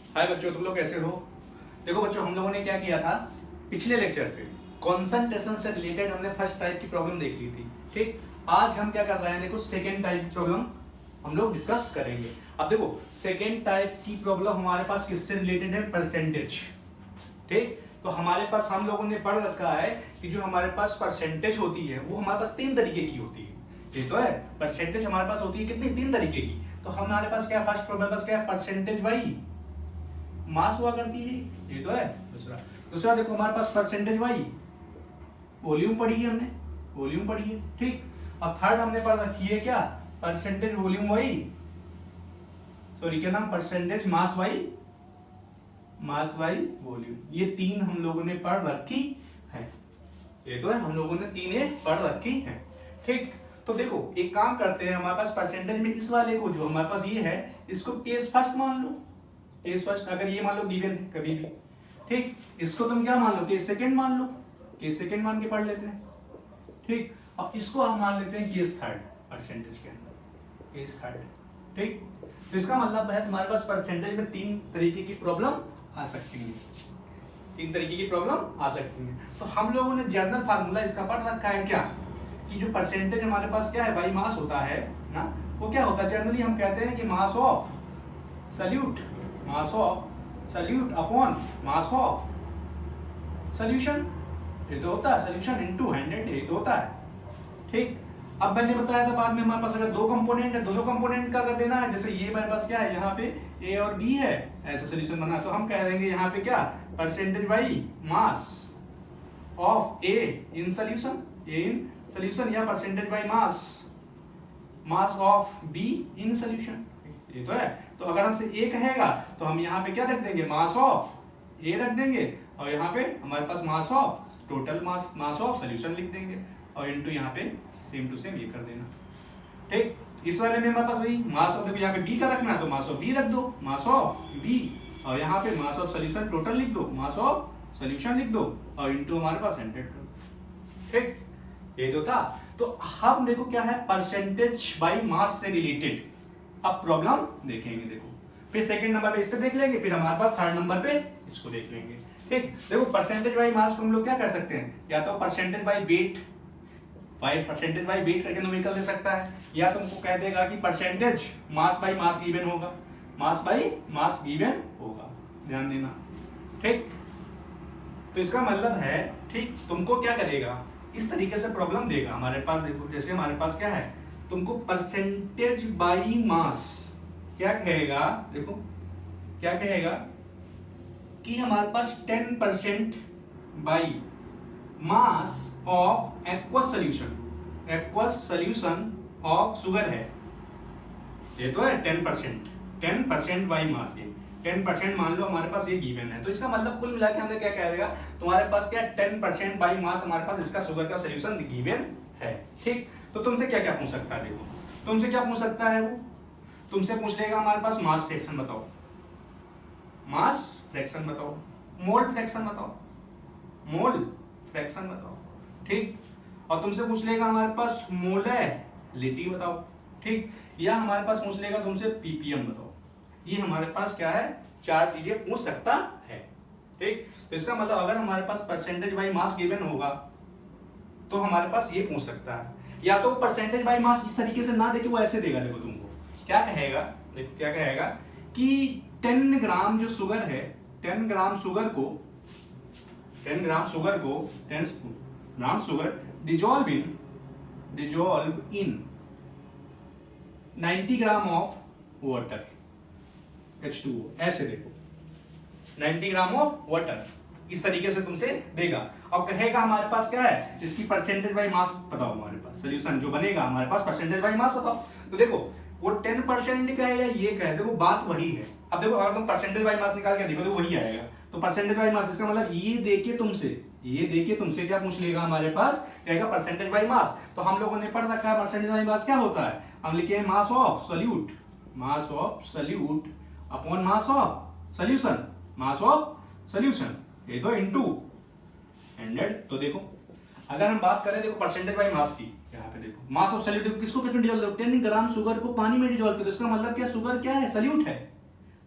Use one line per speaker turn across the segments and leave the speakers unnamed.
हाय बच्चों, तुम लोग कैसे हो? देखो बच्चों, हम लोगों ने क्या किया था पिछले लेक्चर पे, कंसंट्रेशन से रिलेटेड हमने फर्स्ट टाइप की प्रॉब्लम देख ली थी। ठीक, आज हम क्या कर रहे हैं, देखो सेकेंड टाइप की प्रॉब्लम हम लोग डिस्कस करेंगे। अब देखो सेकेंड टाइप की प्रॉब्लम हमारे पास किससे रिलेटेड है? परसेंटेज। ठीक, तो हमारे पास हम लोगों ने पढ़ रखा है कि जो हमारे पास परसेंटेज होती है वो हमारे पास तीन तरीके की होती है। ये तो है, परसेंटेज हमारे पास होती है कितनी? तीन तरीके की। तो हमारे पास क्या, फर्स्ट हमारे पास क्या है? परसेंटेज बाई मास हुआ करती है, ये तो है। दूसरा देखो हमारे पास परसेंटेज बाई वॉल्यूम पढ़ी है हमने, वॉल्यूम पढ़ी है। ठीक, और थर्ड हमने पढ़ रखी है क्या? परसेंटेज वॉल्यूम बाई, सॉरी क्या नाम, परसेंटेज मास बाई वॉल्यूम। ये तीन हम लोगों ने पढ़ रखी है, ये तो है, हम लोगों ने तीन पढ़ रखी है। ठीक, तो देखो एक काम करते हैं, हमारे पास परसेंटेज में इस वाले को जो हमारे पास ये है इसको केस फर्स्ट मान लो। केस फर्स्ट अगर ये मान लो गिवन है कभी भी, ठीक, इसको तुम क्या मान लो? केस सेकंड मान लो, केस सेकंड मान के पढ़ लेते हैं। ठीक, अब इसको हम मान लेते हैं केस थर्ड, परसेंटेज के अंदर केस थर्ड। ठीक, तो इसका मतलब है तुम्हारे पास परसेंटेज में तीन तरीके की प्रॉब्लम आ सकती है, तीन तरीके की प्रॉब्लम आ सकती है। तो हम लोगों ने जनरल फार्मूला इसका पढ़ रखा है क्या, कि जो परसेंटेज हमारे पास क्या है, बाई मास होता है ना, वो क्या होता है जनरली हम कहते हैं कि mass of solute, mass of solute upon mass of solution, ये तो होता है सॉल्यूशन इनटू 100, ये तो होता है। ठीक, अब मैंने बताया था बाद में हमारे पास अगर दो कंपोनेंट है, दोनों कंपोनेंट का कर देना है। जैसे ये हमारे पास क्या है, यहाँ पे ए और बी है, ऐसा सॉल्यूशन बना, तो हम कह देंगे यहाँ पे क्या, percentage by mass of A in solution, A in solution, या percentage by mass of B in solution, ये तो है। तो अगर हमसे ए कहेगा तो हम यहाँ पे क्या रख देंगे, मास ऑफ ए रख देंगे, और यहाँ पे हमारे पास mass of total mass of solution लिख देंगे, और इनटू यहाँ पे सेम टू सेम ये कर देना। ठीक, इस वाले में हमारे पास वही मास ऑफ, देखो यहाँ पे बी का रखना है तो मास ऑफ बी रख दो, मास ऑफ बी, और यहाँ पे मास ऑफ सॉल्यूशन टोटल लिख दो, मास ऑफ सॉल्यूशन लिख दो, और इनटू हमारे पास 100 कर दो। ठीक, ये जो था। तो हम देखो क्या है, परसेंटेज बाई मास से रिलेटेड अब प्रॉब्लम देखेंगे। देखो फिर सेकंड नंबर पे इस पे देख लेंगे, फिर हमारे पास थर्ड नंबर पे इसको देख लेंगे। ठीक, देखो परसेंटेज बाई मास को हम लोग क्या कर सकते हैं, या तो percentage by wait, percentage by wait करके न्यूमेरिकल दे सकता है, या तुमको कह देगा कि percentage mass by mass given होगा, मास बाई मास गिवन होगा, ध्यान देना। ठीक, तो इसका मतलब है, ठीक, तुमको क्या करेगा, इस तरीके से प्रॉब्लम देगा हमारे पास। देखो जैसे हमारे पास क्या है, तुमको परसेंटेज बाई मास क्या कहेगा, देखो क्या कहेगा कि हमारे पास 10% by mass of aqueous solution of sugar है, ये तो है 10% बाई मास, ये 10% मान लो हमारे पास ये गिवन है। तो इसका मतलब कुल मिला के हमें क्या कह देगा, तुम्हारे पास क्या 10% बाई मास हमारे पास इसका शुगर का सॉल्यूशन गिवन है। ठीक, तो तुमसे क्या क्या पूछ सकता है, देखो तुमसे क्या पूछ सकता है, वो तुमसे पूछ लेगा हमारे पास मास फ्रैक्शन बताओ, मास फ्रैक्शन बताओ, मोल फ्रैक्शन बताओ, मोल फ्रैक्शन बताओ। ठीक, और तुमसे पूछ लेगा हमारे पास मोलैलिटी बताओ। ठीक, या हमारे पास पूछ लेगा तुमसे पीपीएम बताओ। ये हमारे पास क्या है, चार चीजें पूछ सकता है। ठीक, तो इसका मतलब अगर हमारे पास परसेंटेज बाई मास गिवन होगा तो हमारे पास ये पूछ सकता है, या तो परसेंटेज बाई मास इस तरीके से ना देके वो ऐसे देगा। देखो तुमको क्या कहेगा, देखो क्या कहेगा कि 10 ग्राम जो शुगर है, 10 gram sugar dissolve in 90 gram of water H2O, ऐसे देखो 90 ग्राम ऑफ वाटर, इस तरीके से तुमसे देगा। अब कहेगा हमारे पास क्या है, इसकी परसेंटेज बाई मास बताओ, हमारे पास सॉल्यूशन जो बनेगा हमारे पास परसेंटेज बाई मास बताओ। तो देखो वो 10% का है या ये का है, देखो बात वही है। अब देखो अगर तुम परसेंटेज बाई मास निकाल के देखो तो वही आएगा। तो परसेंटेज बाई मास, इसका मतलब ये देके तुमसे क्या पूछ लेगा हमारे पास, कहेगा परसेंटेज बाई मास। तो हम लोगों ने पढ़ रखा है परसेंटेज बाई मास क्या होता है, हम लिखे हैं मास of solute upon mass of solution, ये तो इनटू 100। तो देखो अगर हम बात करें, देखो परसेंटेज बाई मास की, यहाँ पे देखो मास ऑफ सॉल्यूट, किसको किसमें डिसॉल्व, 10 ग्राम शुगर को पानी में डिसॉल्व किया, तो इसका मतलब क्या, शुगर क्या है, सॉल्यूट है,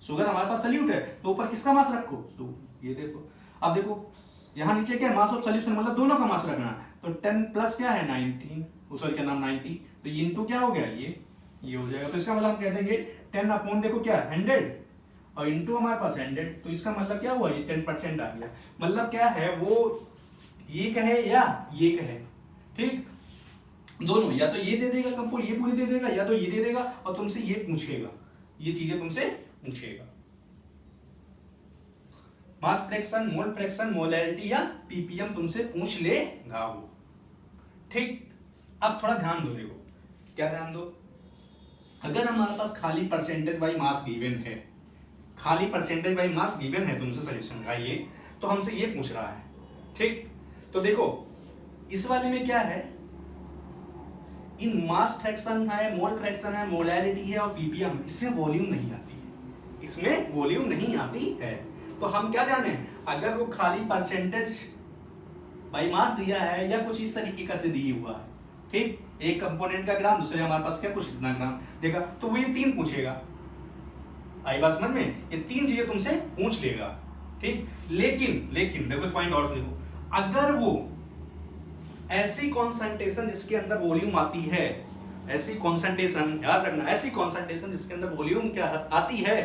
शुगर हमारे पास सल्यूट है, तो ऊपर किसका मास रखो, तो ये देखो, अब देखो यहाँ नीचे क्या है, मास ऑफ सॉल्यूशन मतलब दोनों का मास रखना, तो 10 प्लस क्या है 19, सॉरी क्या नाम 90, तो ये इनटू क्या हो गया ये हो जाएगा, तो इसका मतलब हम कह देंगे 10 अपॉन देखो क्या 100 और इनटू हमारे पास 100, तो इसका मतलब क्या हुआ, ये 10% आ गया, मतलब क्या है वो ये कहे या ये कहे, ठीक, दोनों, या तो ये दे देगा कंपोज, ये पूरी दे देगा, या तो ये दे देगा और तुमसे ये पूछेगा, ये चीजें तुमसे पूछेगा, mass fraction, mole fraction, molarity या पीपीएम तुमसे पूछ लेगा वो, ठीक। अब थोड़ा ध्यान दो, देखो क्या ध्यान दो, अगर हमारे पास खाली परसेंटेज बाई मास गिवन है, खाली परसेंटेज बाई मास गिवन है तुमसे सॉल्यूशन का ये, तो हमसे ये पूछ रहा है, ठीक। तो देखो इस वाले में क्या है, इन मास फ्रैक्शन है, मोल फ्रैक्शन है, मोलैरिटी है और पीपीएम, इसमें वॉल्यूम नहीं आती है, इसमें वॉल्यूम नहीं आती है, तो हम क्या जाने, अगर वो खाली परसेंटेज बाई मास दिया है या कुछ इस तरीके का से दिया हुआ है, ठीक, एक कंपोनेंट का ग्राम, दूसरे हमारे पास क्या कुछ इतना ग्राम देगा, तो वो ये 3 पूछेगा, आई बात समझ में, ये 3 चीजें तुमसे पूछ लेगा, ठीक। लेकिन देखो पॉइंट और देखो, अगर वो ऐसी कॉन्सेंट्रेशन जिसके अंदर वॉल्यूम आती है, ऐसी कॉन्सेंट्रेशन याद रखना, ऐसी कॉन्सेंट्रेशन जिसके अंदर वॉल्यूम क्या आती है,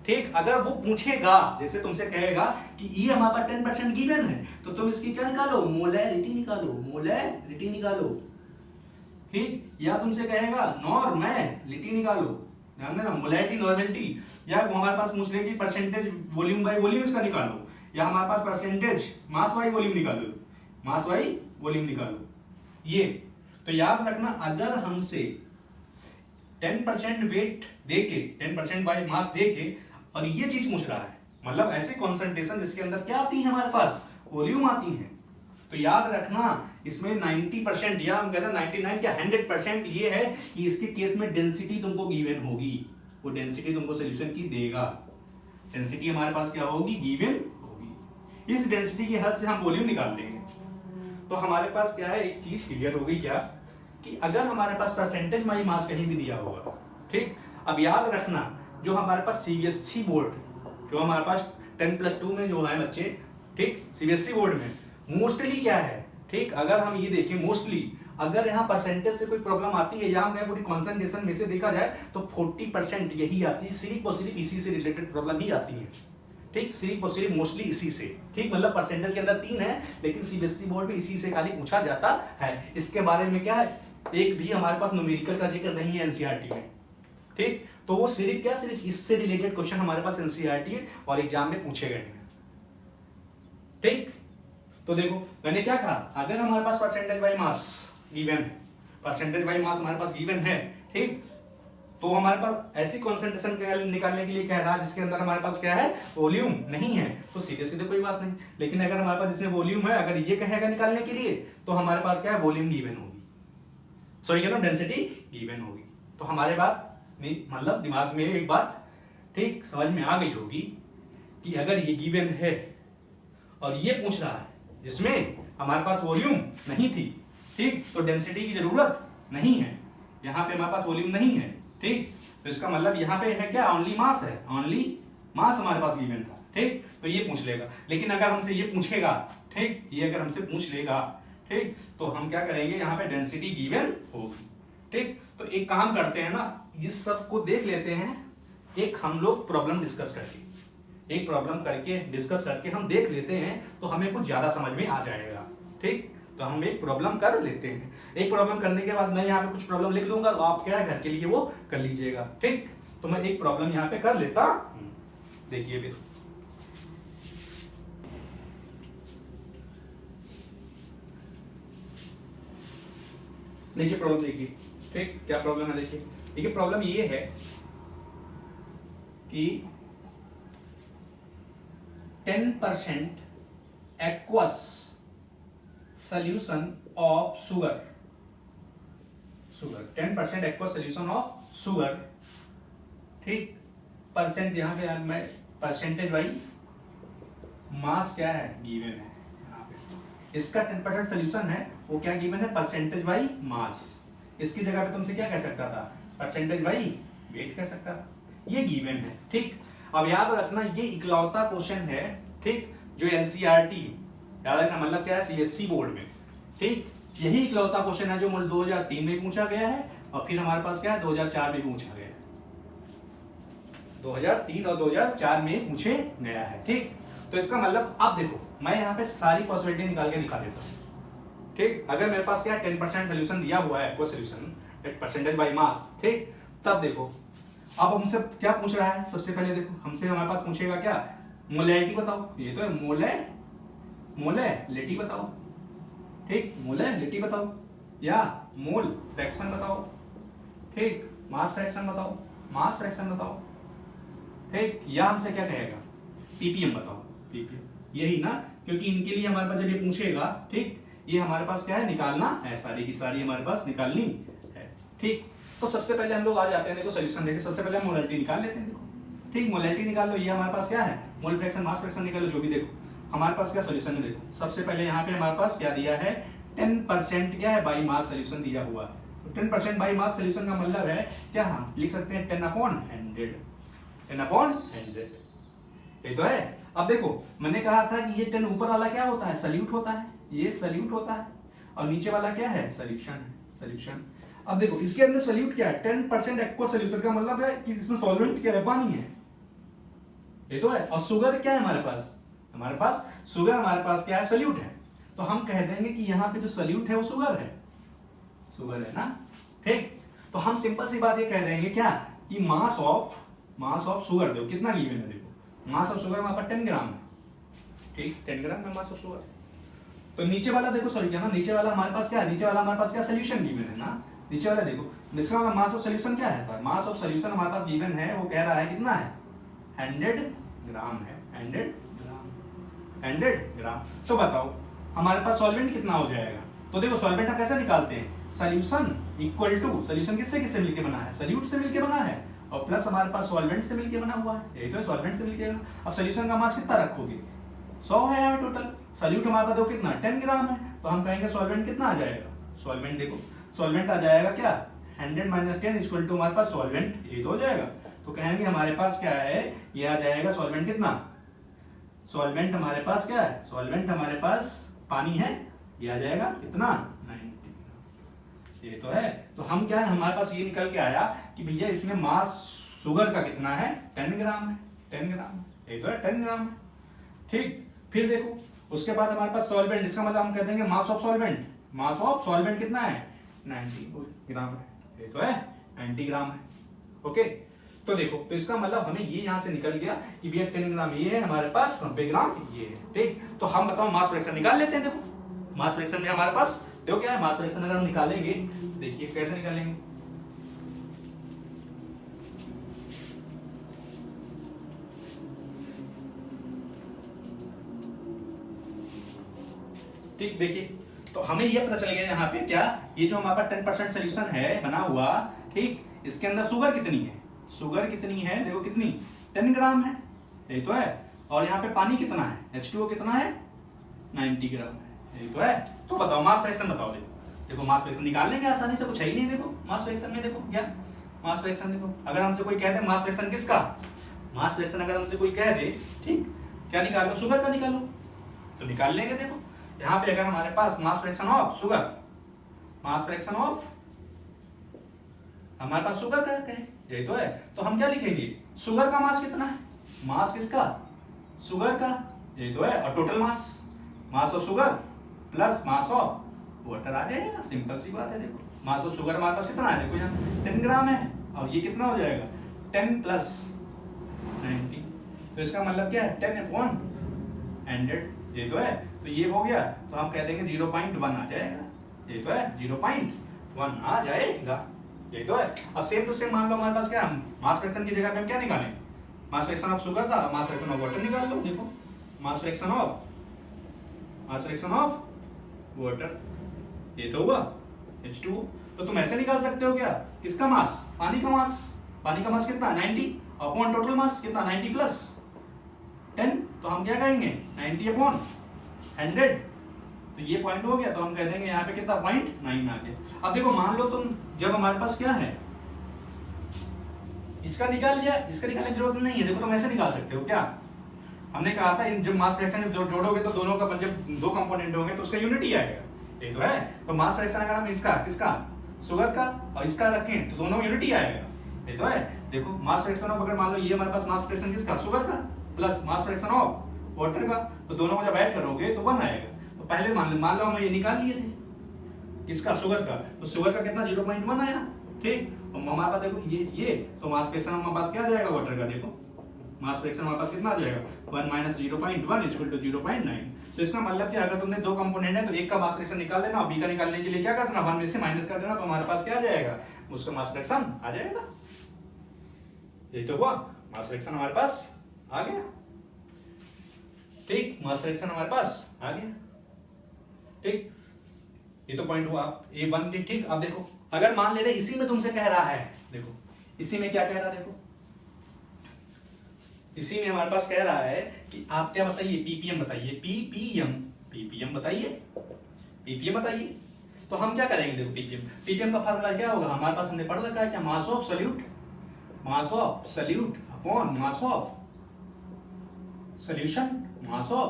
ठीक, अगर वो पूछेगा, जैसे तुमसे कहेगा कि ये हमारे पास 10% गिवन है, तो तुम इसकी क्या निकालो, मोलैरिटी निकालो, मोलैरिटी निकालो, ठीक, या तुमसे कहेगा नॉर्मैलिटी निकालो, ध्यान देना, मोलैरिटी नॉर्मैलिटी, या वो हमारे पास पूछ लेगी परसेंटेज वॉल्यूम बाई वॉल्यूम इसका निकालो, या हमारे पास परसेंटेज मास बाई वॉल्यूम निकालो, मास बाई वॉल्यूम निकालो, ये तो याद रखना, अगर हमसे 10% वेट देके, 10% बाई मास देके और ये चीज पूछ रहा है, मतलब ऐसे कॉन्सेंट्रेशन जिसके अंदर क्या आती है हमारे पास, वॉल्यूम आती है, तो याद रखना इसमें 90% या हम कहते हैं 99 या 100% ये है कि इसके केस में डेंसिटी तुमको गिवन होगी, वो डेंसिटी तुमको सॉल्यूशन की देगा, डेंसिटी हमारे पास क्या होगी, गिवन होगी, इस डेंसिटी की हेल्प से हम वॉल्यूम निकाल लेंगे, तो हमारे पास क्या है, एक चीज क्लियर हो गई क्या, कि अगर हमारे पास परसेंटेज बाई मास कहीं भी दिया होगा, ठीक, अब याद रखना जो हमारे पास सीबीएसई बोर्ड, जो हमारे पास 10+2 में जो है बच्चे, ठीक, सीबीएसई बोर्ड में मोस्टली क्या है, ठीक, अगर हम ये देखें मोस्टली अगर यहाँ परसेंटेज से कोई प्रॉब्लम आती है या हम पूरी कॉन्सेंट्रेशन में से देखा जाए तो 40% यही आती है, सिर्फ और सिर्फ इसी से रिलेटेड प्रॉब्लम ही आती है, ठीक, सिर्फ और सिर्फ मोस्टली इसी से, ठीक, मतलब परसेंटेज के अंदर 3 है लेकिन सीबीएसई बोर्ड में इसी से खाली पूछा जाता है, इसके बारे में क्या है, एक भी हमारे पास न्यूमेरिकल का जिक्र नहीं है एनसीईआरटी में, ठीक, तो वो सिर्फ क्या, सिर्फ इससे रिलेटेड क्वेश्चन हमारे पास एनसीईआरटी है और एग्जाम में पूछे गए हैं, ठीक। तो देखो मैंने क्या कहा, अगर हमारे पास परसेंटेज बाई मास गिवन है, परसेंटेज बाई मास हमारे पास गिवन है, ठीक, तो हमारे पास ऐसी कॉन्सेंट्रेशन निकालने के लिए कह रहा है जिसके अंदर हमारे पास क्या है, वॉल्यूम नहीं है, तो सीधे सीधे कोई बात नहीं, लेकिन अगर हमारे पास इसमें वॉल्यूम है, अगर ये कहेगा निकालने के लिए तो हमारे पास क्या है, वॉल्यूम गिवन होगी, सॉरी क्या डेंसिटी गिवन होगी, तो हमारे बात मतलब दिमाग में एक बात, ठीक, समझ में आ गई होगी कि अगर ये गिवन है और ये पूछ रहा है जिसमें हमारे पास वॉल्यूम नहीं थी, ठीक, तो डेंसिटी की जरूरत नहीं है, यहाँ पे हमारे पास वॉल्यूम नहीं है, ठीक, तो इसका मतलब यहाँ पे है क्या, ओनली मास है, ओनली मास हमारे पास गिवन था, ठीक, तो ये पूछ लेगा, लेकिन अगर हमसे ये पूछेगा, ठीक, ये अगर हमसे पूछ लेगा, ठीक, तो हम क्या करेंगे, यहाँ पे डेंसिटी गिवन होगी, ठीक, तो एक काम करते हैं ना, इस सब को देख लेते हैं, एक हम लोग प्रॉब्लम डिस्कस करके, एक प्रॉब्लम करके डिस्कस करके हम देख लेते हैं तो हमें कुछ ज्यादा समझ में आ जाएगा, ठीक, तो हम एक प्रॉब्लम कर लेते हैं, एक प्रॉब्लम करने के बाद मैं यहाँ पे कुछ प्रॉब्लम लिख दूंगा, तो आप क्या है घर के लिए वो कर लीजिएगा, ठीक, तो मैं एक प्रॉब्लम यहाँ पे कर लेता हूं, देखिए फिर देखिए प्रॉब्लम देखिए, ठीक, क्या प्रॉब्लम है, देखिए प्रॉब्लम ये है कि 10% aqueous solution of sugar 10% aqueous solution of sugar, ठीक, परसेंट यहाँ पे मैं परसेंटेज वाई मास क्या है, गिवन है, यहाँ पे इसका 10% सोल्यूशन है, वो क्या गिवन है, परसेंटेज बाई मास, इसकी जगह पे तुमसे क्या कह सकता था, परसेंटेज बाई वेट कह सकता था, ये गिवन है, ठीक। अब याद रखना ये इकलौता क्वेश्चन है, ठीक, जो एनसीईआरटी, याद रखना मतलब क्या है, सीबीएसई बोर्ड में, ठीक, यही इकलौता क्वेश्चन है जो मूल 2003 में पूछा गया है और फिर हमारे पास क्या है 2004 में पूछा गया है, 2003 और 2004 में पूछे गया है, ठीक। तो इसका मतलब अब देखो मैं यहाँ पे सारी पॉसिबिलिटी निकाल के दिखा देता हूँ, ठीक। अगर मेरे पास क्या है 10% सोल्यूशन दिया हुआ है, कोई सोल्यूशन परसेंटेज बाय मास, ठीक, तब देखो अब हमसे क्या पूछ रहा है, सबसे पहले देखो हमसे हमारे पास पूछेगा क्या, मोलैरिटी बताओ, ये तो है मोलैरिटी बताओ, ठीक, मोलैरिटी बताओ या मोल फ्रैक्शन बताओ, ठीक, मास फ्रैक्शन बताओ, ठीक, या हमसे क्या कहेगा पीपीएम बताओ, पीपीएम, यही ना, क्योंकि इनके लिए हमारे पास जब ये पूछेगा, ठीक, ये हमारे पास क्या है निकालना है, सारी की सारी हमारे पास निकालनी है, ठीक। तो सबसे पहले हम लोग आ जाते हैं, देखो सोल्यूशन देखे, सबसे पहले हम मोलैरिटी निकाल लेते हैं, देखो, ठीक, मोलैरिटी निकाल लो, ये हमारे पास क्या है मोल फ्रैक्शन मास फ्रैक्शन निकाल लो, जो भी देखो हमारे पास क्या सोल्यूशन है, देखो सबसे पहले यहाँ पे हमारे पास क्या दिया है 10% क्या है बाई मास सोल्यूशन दिया हुआ है, तो 10% बाई मास सोल्यूशन का मतलब है क्या, हम लिख सकते हैं 10/100, 10/100, ये तो है। अब देखो मैंने कहा था कि ये 10 ऊपर वाला क्या होता है, सल्यूट होता है, ये सल्यूट होता है, और नीचे वाला क्या है सोल्यूशन है, सोल्यूशन। अब देखो इसके अंदर सल्यूट क्या है 10% एक्वा सोल्यूशन का मतलब है कि इसमें सॉल्वेंट क्या है, पानी है, ये तो है, और शुगर क्या है हमारे पास, शुगर हमारे पास क्या है सल्यूट है, तो हम कह देंगे कि यहाँ पे जो सल्यूट है वो शुगर है ना, ठीक। तो हम सिंपल सी बात ये कह देंगे क्या कि मास ऑफ शुगर, देखो कितना गिवन है, देखो मास ऑफ शुगर हमारे पास 10 ग्राम है, ठीक, 10 ग्राम है मास ऑफ शुगर। तो नीचे वाला देखो सॉरी क्या ना, नीचे वाला हमारे पास क्या है, नीचे वाला हमारे पास क्या सोल्यूशन गिवन है ना, नीचे वाला देखो, नीचे वाला मास ऑफ सोल्यूशन क्या है, मास ऑफ सोल्यूशन हमारे पास गिवन है, वो कह रहा है कितना है 100 ग्राम है, 100 ग्राम। तो बताओ हमारे पास सॉल्वेंट कितना हो जाएगा, तो देखो सॉल्वेंट हम कैसे निकालते हैं, सोल्यूशन इक्वल टू, सोल्यूशन किससे मिलके बना है, सल्यूट से मिलके बना है, और प्लस हमारे पास सॉल्वेंट से मिलके बना हुआ है, यही तो है सॉल्वेंट से मिलके बना। अब सोल्यूशन का मास कितना रखोगे 100 है यहाँ टोटल, सल्यूट हमारे पास देखो कितना 10 ग्राम है, तो हम कहेंगे सॉल्वेंट कितना आ जाएगा, सॉल्वेंट देखो सॉल्वेंट आ जाएगा क्या 100 - 10 इक्वल टू हमारे पास सॉल्वेंट, ये तो हो जाएगा, तो कहेंगे हमारे पास क्या है, ये आ जाएगा सॉल्वेंट कितना, सॉल्वेंट हमारे पास क्या है, सॉल्वेंट हमारे पास पानी है, ये आ जाएगा कितना 90, ये तो है। तो हम क्या है हमारे पास ये निकल के आया कि भैया इसमें मास शुगर का कितना है 10 ग्राम है, 10 ग्राम, ये तो है 10 ग्राम है, ठीक। फिर देखो उसके बाद हमारे पास सॉल्वेंट, इसका मतलब हम कह देंगे मास ऑफ सॉल्वेंट कितना है 90 ग्राम है, ये तो है 90 ग्राम है, ओके। तो देखो तो इसका मतलब हमें ये यहां से निकल गया कि भैया 10 ग्राम ये है हमारे पास, 90 ग्राम ये है, ठीक। तो हम बताओ मास फ्रैक्शन निकाल लेते हैं, देखो मास फ्रैक्शन में हमारे पास देखो क्या है, मास फ्रैक्शन अगर हम निकालेंगे, देखिए कैसे निकालेंगे, ठीक। देखिए तो हमें ये पता चल गया यहाँ पे क्या, ये जो हमारे पास 10% सोल्यूशन है बना हुआ, ठीक, इसके अंदर शुगर कितनी है, देखो कितनी 10 ग्राम है, यही तो है, और यहाँ पे पानी कितना है H2O कितना है 90 ग्राम है, यही तो है। तो बताओ मास फ्रैक्शन बताओ, देखो मास फ्रैक्शन निकाल लेंगे आसानी से, कुछ है ही नहीं, देखो मास फ्रैक्शन में देखो क्या, मास फ्रैक्शन देखो अगर हमसे कोई कह दे मास फ्रैक्शन किसका, मास फ्रैक्शन अगर हमसे कोई कह दे, ठीक, क्या निकालो शुगर का निकालो, तो निकाल लेंगे। देखो यहाँ पे अगर हमारे पास मास फ्रैक्शन ऑफ हमारे पास शुगर का है, यही तो है, तो हम क्या लिखेंगे शुगर का मास कितना है, मास किसका शुगर का, यही तो है, और total mass of sugar plus mass of water आ जाएगा, सिंपल सी बात है। देखो मास ऑफ शुगर हमारे पास कितना है, देखो यहाँ 10 ग्राम है, और ये कितना हो जाएगा 10 + 90, तो इसका मतलब क्या है 10/100, ये तो है, तो ये हो गया, तो हम कह देंगे 0.1 आ जाएगा, ये तो है 0.1 आ जाएगा, ये तो है। अब सेम टू सेम मान लो हमारे पास क्या मास फ्रैक्शन की जगह पे हम क्या निकालें, मास फ्रैक्शन ऑफ शुगर था, मास फ्रैक्शन ऑफ वाटर निकाल लो, देखो मास फ्रैक्शन ऑफ वाटर, ये तो हुआ H2O। तो तुम ऐसे निकाल सकते हो क्या, किसका मास, पानी का मास कितना 90 अपॉन टोटल मास कितना 90 + 10, तो हम क्या कहेंगे 90/100, तो ये पॉइंट हो गया, तो हम कह देंगे यहाँ पे कितना 0.9 आ गया। अब देखो मान लो तुम जब हमारे पास क्या है, इसका निकाल लिया, इसका निकालने की जरूरत नहीं है। देखो तुम ऐसे निकाल सकते हो क्या, हमने कहा था इन जब मास फ्रैक्शन जब जोड़ोगे तो दोनों का जब दो कंपोनेंट होंगे तो उसका यूनिट ही आएगा, ये तो है। तो मास फ्रैक्शन अगर हम इसका किसका शुगर का और इसका रखें तो दोनों यूनिट ही आएगा, ये तो है। देखो मास फ्रैक्शन ऑफ, अगर मान लो ये हमारे पास मास फ्रैक्शन किसका शुगर का plus mass fraction of water का, तो दोनों को जब ऐड करोगे तो 1 आएगा। तो पहले मान लो हम ये निकाल लिए थे किसका शुगर का, तो शुगर का कितना 0.1 आया, ठीक। और हमारे पास देखो ये तो मास फ्रैक्शन हमारे पास क्या आ जाएगा वाटर का, देखो मास फ्रैक्शन हमारे पास कितना आ जाएगा 1 - 0.1 इक्वल टू 0.9। तो इसका मतलब कि अगर तुमने दो कंपोनेंट है तो एक का मास फ्रैक्शन निकाल लेना और बी का निकालने के लिए क्या करना 1 में से माइनस कर देना, तो हमारे पास क्या आ जाएगा उसका मास फ्रैक्शन आ जाएगा। ये तो हुआ मास फ्रैक्शन हमारे पास आ गया, ठीक। मास फ्रैक्शन हमारे पास आ गया, ठीक। ये तो पॉइंट हुआ A1, ठीक। अब देखो अगर मान ले रहे इसी में तुमसे कह रहा है, देखो इसी में क्या कह रहा है, देखो इसी में हमारे पास कह रहा है कि आप क्या बताइए पीपीएम बताइए, पीपीएम बताइए। तो हम क्या करेंगे, देखो पीपीएम का फार्मूला क्या होगा हमारे पास, हमने पढ़ रखा है क्या, मास of solute upon mass of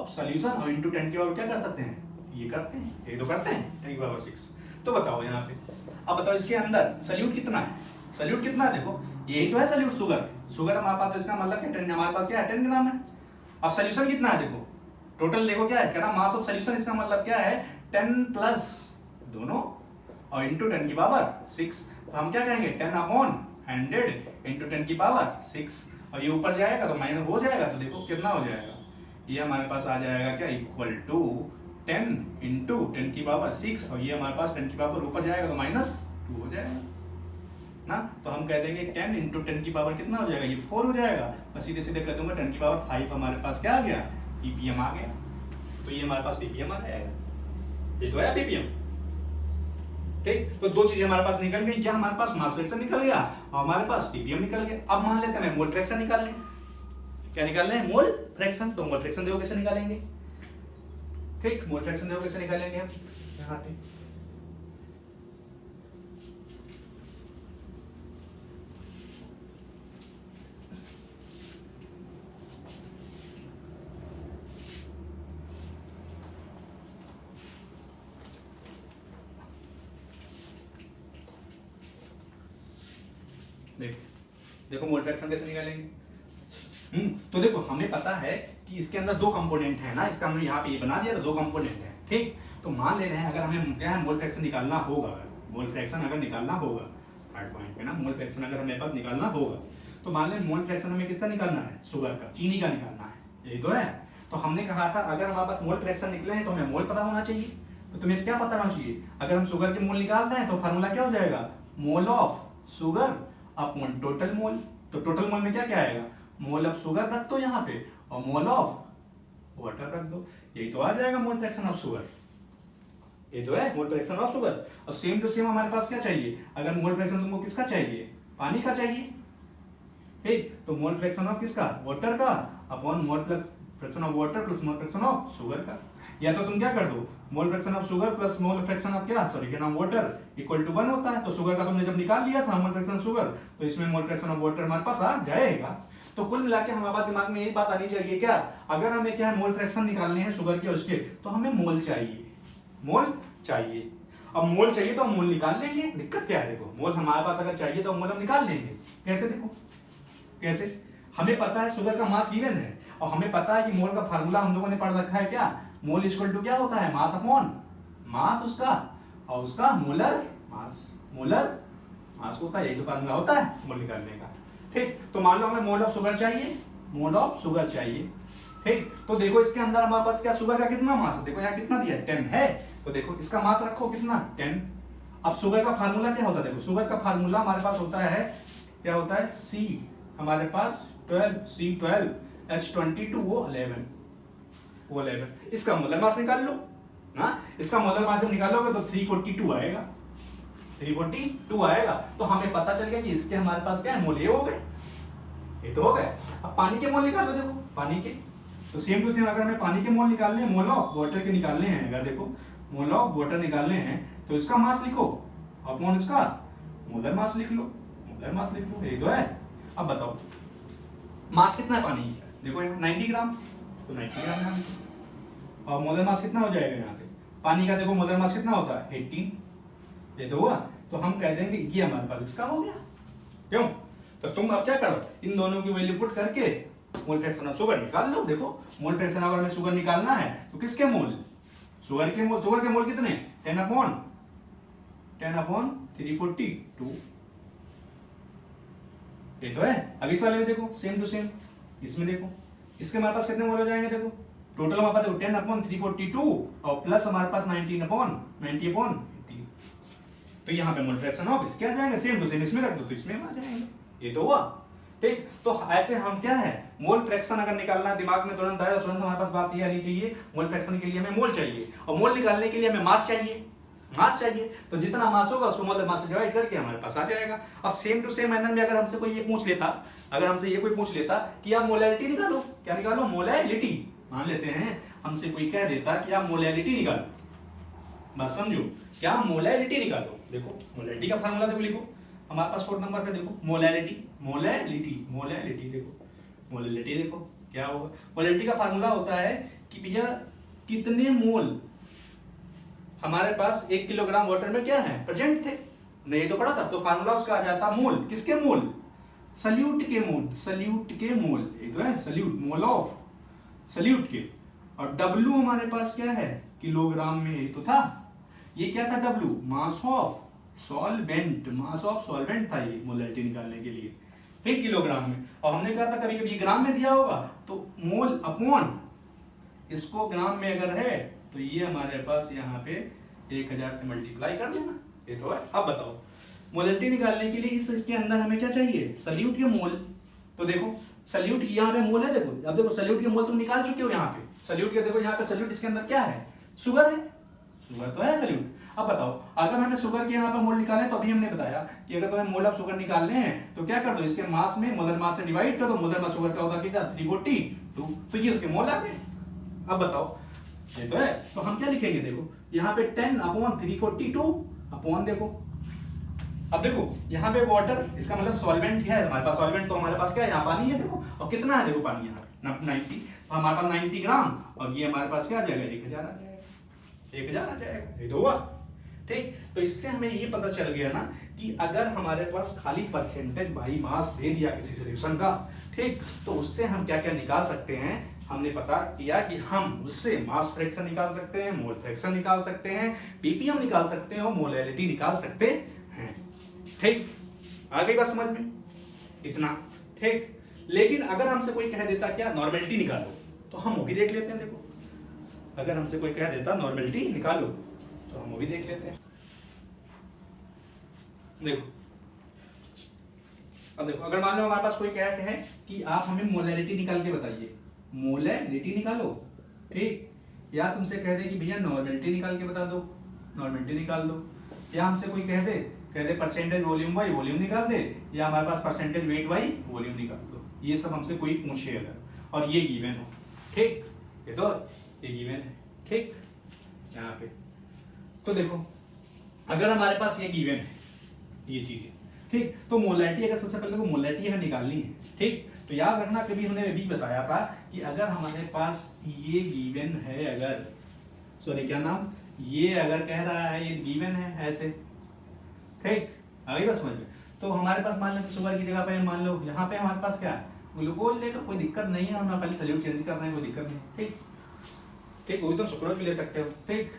solution और इनटू 10 की पावर क्या कर सकते हैं, ये करते हैं, ये तो करते हैं 10 की पावर 6। तो बताओ यहाँ पे, अब बताओ इसके अंदर सॉल्यूट कितना है, देखो यही तो है सॉल्यूट शुगर हमारे पास, तो इसका मतलब क्या 10 हमारे पास क्या है 10 ग्राम है। अब सॉल्यूशन कितना है, देखो टोटल देखो क्या है, कहना मास ऑफ सॉल्यूशन, इसका मतलब क्या है 10 प्लस दोनों और इंटू 10 की पावर 6। तो हम क्या कहेंगे 10/100 इंटू 10 की पावर 6, और ये ऊपर जाएगा तो माइनस हो जाएगा, तो देखो कितना हो जाएगा, ये हमारे पास आ जाएगा क्या इक्वल टू 10 इंटू 10 की पावर 6, और ये हमारे पास 10 की पावर ऊपर जाएगा तो -2 हो जाएगा ना। तो हम कह देंगे 10 इंटू 10 की पावर कितना हो जाएगा, ये 4 हो जाएगा। मैं सीधे सीधे कर दूंगा 10 की पावर 5 हमारे पास क्या आ गया, पीपीएम आ गया। तो ये हमारे पास पीपीएम आ जाएगा, ये तो है पीपीएम, ठीक। तो दो चीजें हमारे पास निकल गई, क्या हमारे पास मास फ्रैक्शन निकल गया और हमारे पास पीपीएम निकल गया। अब मान लेते हैं मोल फ्रैक्शन निकाल लें, क्या निकाल लें मोल फ्रैक्शन। तो मोल फ्रैक्शन देखो कैसे निकालेंगे, ठीक। मोल फ्रैक्शन देखो कैसे निकालेंगे हम यहाँ पे, देखो मोल फ्रैक्शन कैसे निकालेंगे। तो देखो हमें पता है कि इसके अंदर दो कंपोनेंट है ना, इसका हमने यहाँ पे ये बना दिया, तो दो कंपोनेंट है, ठीक। तो मान ले रहे हैं अगर हमें क्या है मोल फ्रैक्शन निकालना होगा, मोल फ्रैक्शन अगर निकालना होगा, थर्ड पॉइंट पे ना, मोल फ्रैक्शन अगर हमें पास निकालना होगा तो मान लें मोल फ्रैक्शन हमें किसका निकालना है, शुगर का, चीनी का निकालना है, यही तो है। तो हमने कहा था अगर हमारे पास मोल फ्रैक्शन निकले हैं तो हमें मोल पता होना चाहिए। तो तुम्हें क्या पता होना चाहिए, अगर हम शुगर के मोल निकाल रहे हैं तो फार्मूला क्या हो जाएगा, mole of sugar upon total mole. तो टोटल मोल में क्या क्या आएगा, मोल ऑफ शुगर रख दो यहाँ पे और मोल ऑफ वाटर रख दो, यही तो आ जाएगा मोल फ्रैक्शन ऑफ शुगर, ये तो है मोल फ्रैक्शन ऑफ शुगर। और सेम टू सेम हमारे पास क्या चाहिए, अगर मोल फ्रैक्शन तुमको किसका चाहिए, पानी का चाहिए, ठीक। तो मोल फ्रैक्शन ऑफ किसका, वाटर का upon mole fraction of water plus mole fraction of sugar का। या तो तुम क्या कर दो, मोल fraction of sugar plus mole fraction of क्या, सॉरी क्या नाम वाटर इक्वल टू 1 होता है। तो शुगर का तुमने जब निकाल लिया था मोल फ्रैक्शन ऑफ शुगर, तो इसमें मोल फ्रैक्शन ऑफ वाटर हमारे पास आ जाएगा। तो कुल मिला के हमारे दिमाग में ये बात आनी चाहिए क्या, अगर हमें क्या है मोल फ्रैक्शन निकालने हैं शुगर के उसके, तो हमें मोल चाहिए, मोल चाहिए। अब मोल चाहिए तो हम मोल निकाल लेंगे, दिक्कत क्या है, देखो मोल हमारे पास अगर चाहिए तो मोल हम निकाल लेंगे। कैसे, देखो कैसे, हमें पता है शुगर का मास गिवन है और हमें पता है कि मोल का फार्मूला हम लोगों ने पढ़ रखा है क्या, मोल इक्वल टू क्या होता है, मास अपॉन मास उसका और उसका मोलर मास होता है, यही तो फार्मूला होता है मोल निकालने का, ठीक। तो मान लो हमें मोल ऑफ शुगर चाहिए, ठीक। तो देखो इसके अंदर हमारे पास क्या शुगर का कितना मास है, देखो यहाँ कितना दिया 10 है, तो देखो इसका मास रखो कितना 10। अब शुगर का फार्मूला क्या होता है, देखो शुगर का फार्मूला हमारे पास होता है क्या होता है, C हमारे पास 12 H22 वो 11। इसका मोलर मास निकाल लो ना, इसका मोलर मास जब निकालोगे तो 342 आएगा, 342 आएगा। तो हमें पता चल गया कि इसके हमारे पास क्या है मोल, ये हो गए, ये तो हो गए। अब पानी के मोल निकालो, देखो पानी के, तो सेम टू सेम अगर हमें पानी के मोल निकालने हैं, मोल ऑफ वाटर के निकालने हैं, अगर देखो मोल ऑफ वाटर निकालने हैं तो इसका मास लिखो अपॉन इसका मोलर मास लिख लो, यही तो है। अब बताओ मास कितना है पानी का, देखो यहाँ 90 ग्राम, तो 90 ग्राम यहाँ लिखो। और मोलर मास कितना हो जाएगा यहाँ पे पानी का, देखो मोलर मास कितना होता है 18, ये तो हुआ। तो हम कह देंगे ये हमारे पास इसका हो गया। क्यों? तो तुम अब क्या करो, इन दोनों की वैल्यू पुट करके मोल फ्रैक्शन ऑफ शुगर निकाल लो। देखो मोल फ्रैक्शन अगर हमें शुगर निकालना है तो किसके मोल, शुगर के मोल कितने 10/342। ये तो है। अब इस वाले में देखो सेम टू सेम, इसमें देखो इसके हमारे पास कितने मोल हो जाएंगे, देखो टोटल हमारे पास देखो 10/342 और प्लस हमारे पास 90/80। तो यहाँ पे मोल फ्रैक्शन ऑफ इसके आ जाएंगे, सेम टू सेम इसमें रख दो तो इसमें आ जाएंगे। ये तो हुआ ठीक। तो ऐसे हम क्या है मोल फ्रैक्शन अगर निकालना दिमाग में तुरंत आए तो तुरंत हमारे पास बात ये आनी चाहिए, मोल फ्रैक्शन के लिए हमें मोल चाहिए और मोल निकालने के लिए हमें मास चाहिए। तो जितना मास होगा उसको मोलर मास से डिवाइड करके हमारे पास आ जाएगा। अब सेम टू सेम मैनर में अगर हमसे कोई ये पूछ लेता कि आप मोलैलिटी निकालो, क्या निकालो, मोलैलिटी। मान लेते हैं हमसे कोई कह देता कि आप मोलैलिटी निकालो, बात समझो, क्या मोलैलिटी निकालो। देखो मोलैलिटी का फार्मूला देखो, लिखो हमारे पास 4 नंबर पे देखो मोलैलिटी देखो मोलैलिटी देखो क्या होगा। मोलैलिटी का फार्मूला होता है कि भैया कितने मोल हमारे पास 1 किलोग्राम वाटर में क्या है प्रेजेंट थे, नहीं तो पढ़ा था। तो फार्मूला उसका आ जाता मोल, किसके मोल, सल्यूट के मोल। ये तो है सल्यूट, मोल ऑफ सल्यूट के। और W हमारे पास क्या है किलोग्राम में, ये तो था, ये क्या था W, मास ऑफ सॉल्वेंट था ये मोलैलिटी निकालने के लिए 1 किलोग्राम में। और हमने कहा था कभी कभी ग्राम में दिया होगा तो मोल अपॉन इसको ग्राम में अगर है तो ये हमारे पास यहाँ पे 1000 से मल्टीप्लाई कर देना। ये तो है। अब बताओ मोलैलिटी निकालने के लिए इसके अंदर हमें क्या चाहिए, सल्यूट के मोल। तो देखो सल्यूट यहाँ पे मोल है, देखो अब देखो सल्यूट के मोल तुम निकाल चुके हो यहाँ पे सल्यूट के। देखो यहाँ पे सल्यूट इसके अंदर क्या है, शुगर है, शुगर तो है सल्यूट। अब बताओ अगर हमें शुगर के यहाँ पे मोल निकालने तो अभी हमने बताया कि अगर तुम्हें मोल ऑफ शुगर निकालने हैं तो क्या कर दो, इसके मास में मोलर मास से डिवाइड कर दो। मोलर मास शुगर का होगा कितना 342, तो ये उसके मोल आ गए। अब बताओ ये तो है, तो हम क्या लिखेंगे, देखो यहाँ पे 10/342 अपॉन देखो। अब देखो यहाँ पे वाटर, इसका मतलब सॉल्वेंट है हमारे पास, सॉल्वेंट तो हमारे पास क्या है यहाँ पानी है, देखो और कितना है देखो पानी यहाँ पे 90, तो हमारे पास 90 ग्राम और ये हमारे पास क्या आ जाएगा 1000 आ जाएगा, 1000 आ जाएगा। ये तो हुआ ठीक। तो इससे हमें ये पता चल गया ना कि अगर हमारे पास खाली परसेंटेज बाई मास दे दिया किसी सॉल्यूशन का ठीक, तो उससे हम क्या क्या निकाल सकते हैं, हमने पता किया कि हम उससे मास फ्रैक्शन निकाल सकते हैं, मोल फ्रैक्शन निकाल सकते हैं, पीपीएम निकाल सकते हैं और मोलैलिटी निकाल सकते हैं ठीक। आ गई बात समझ में, इतना ठीक। लेकिन अगर हमसे कोई कह देता क्या नॉर्मेलिटी निकालो, तो हम वो भी देख लेते हैं। देखो अगर हमसे कोई कह देता नॉर्मेलिटी निकालो तो हम वो भी देख लेते हैं। देखो अब देखो अगर मान लो हमारे पास कोई कहते हैं कि आप हमें मोलैलिटी निकाल के बताइए, मोलैलिटी निकालो ठीक, या तुमसे कह दे कि भैया नॉर्मेलिटी निकाल के बता दो, नॉर्मेलिटी निकाल दो, या हमसे कोई कह दे परसेंटेज वॉल्यूम बाई वॉल्यूम निकाल दे, या हमारे पास परसेंटेज वेट बाई वॉल्यूम निकाल दो। ये सब हमसे कोई पूछे अगर और ये गिवन हो ठीक, ये तो ये गिवन है ठीक यहाँ पे। तो देखो अगर हमारे पास ये गिवन है ये चीजें ठीक, तो मोलैलिटी अगर सबसे पहले तो मोलैलिटी हमें निकालनी है ठीक। तो याद रखना कभी हमने भी बताया था कि अगर हमारे पास ये गिवन है, अगर सॉरी क्या नाम, ये अगर कह रहा है ये गिवन है ऐसे ठीक, आगे बस समझ में। तो हमारे पास मान लो शुगर की जगह पे मान लो यहाँ पे हमारे पास क्या है ग्लूकोज ले लो, कोई दिक्कत नहीं है, हम खाली सल्यूट चेंज कर रहे हैं, कोई दिक्कत नहीं ठीक ठीक। वही तो सुक्रोज भी ले सकते हो ठीक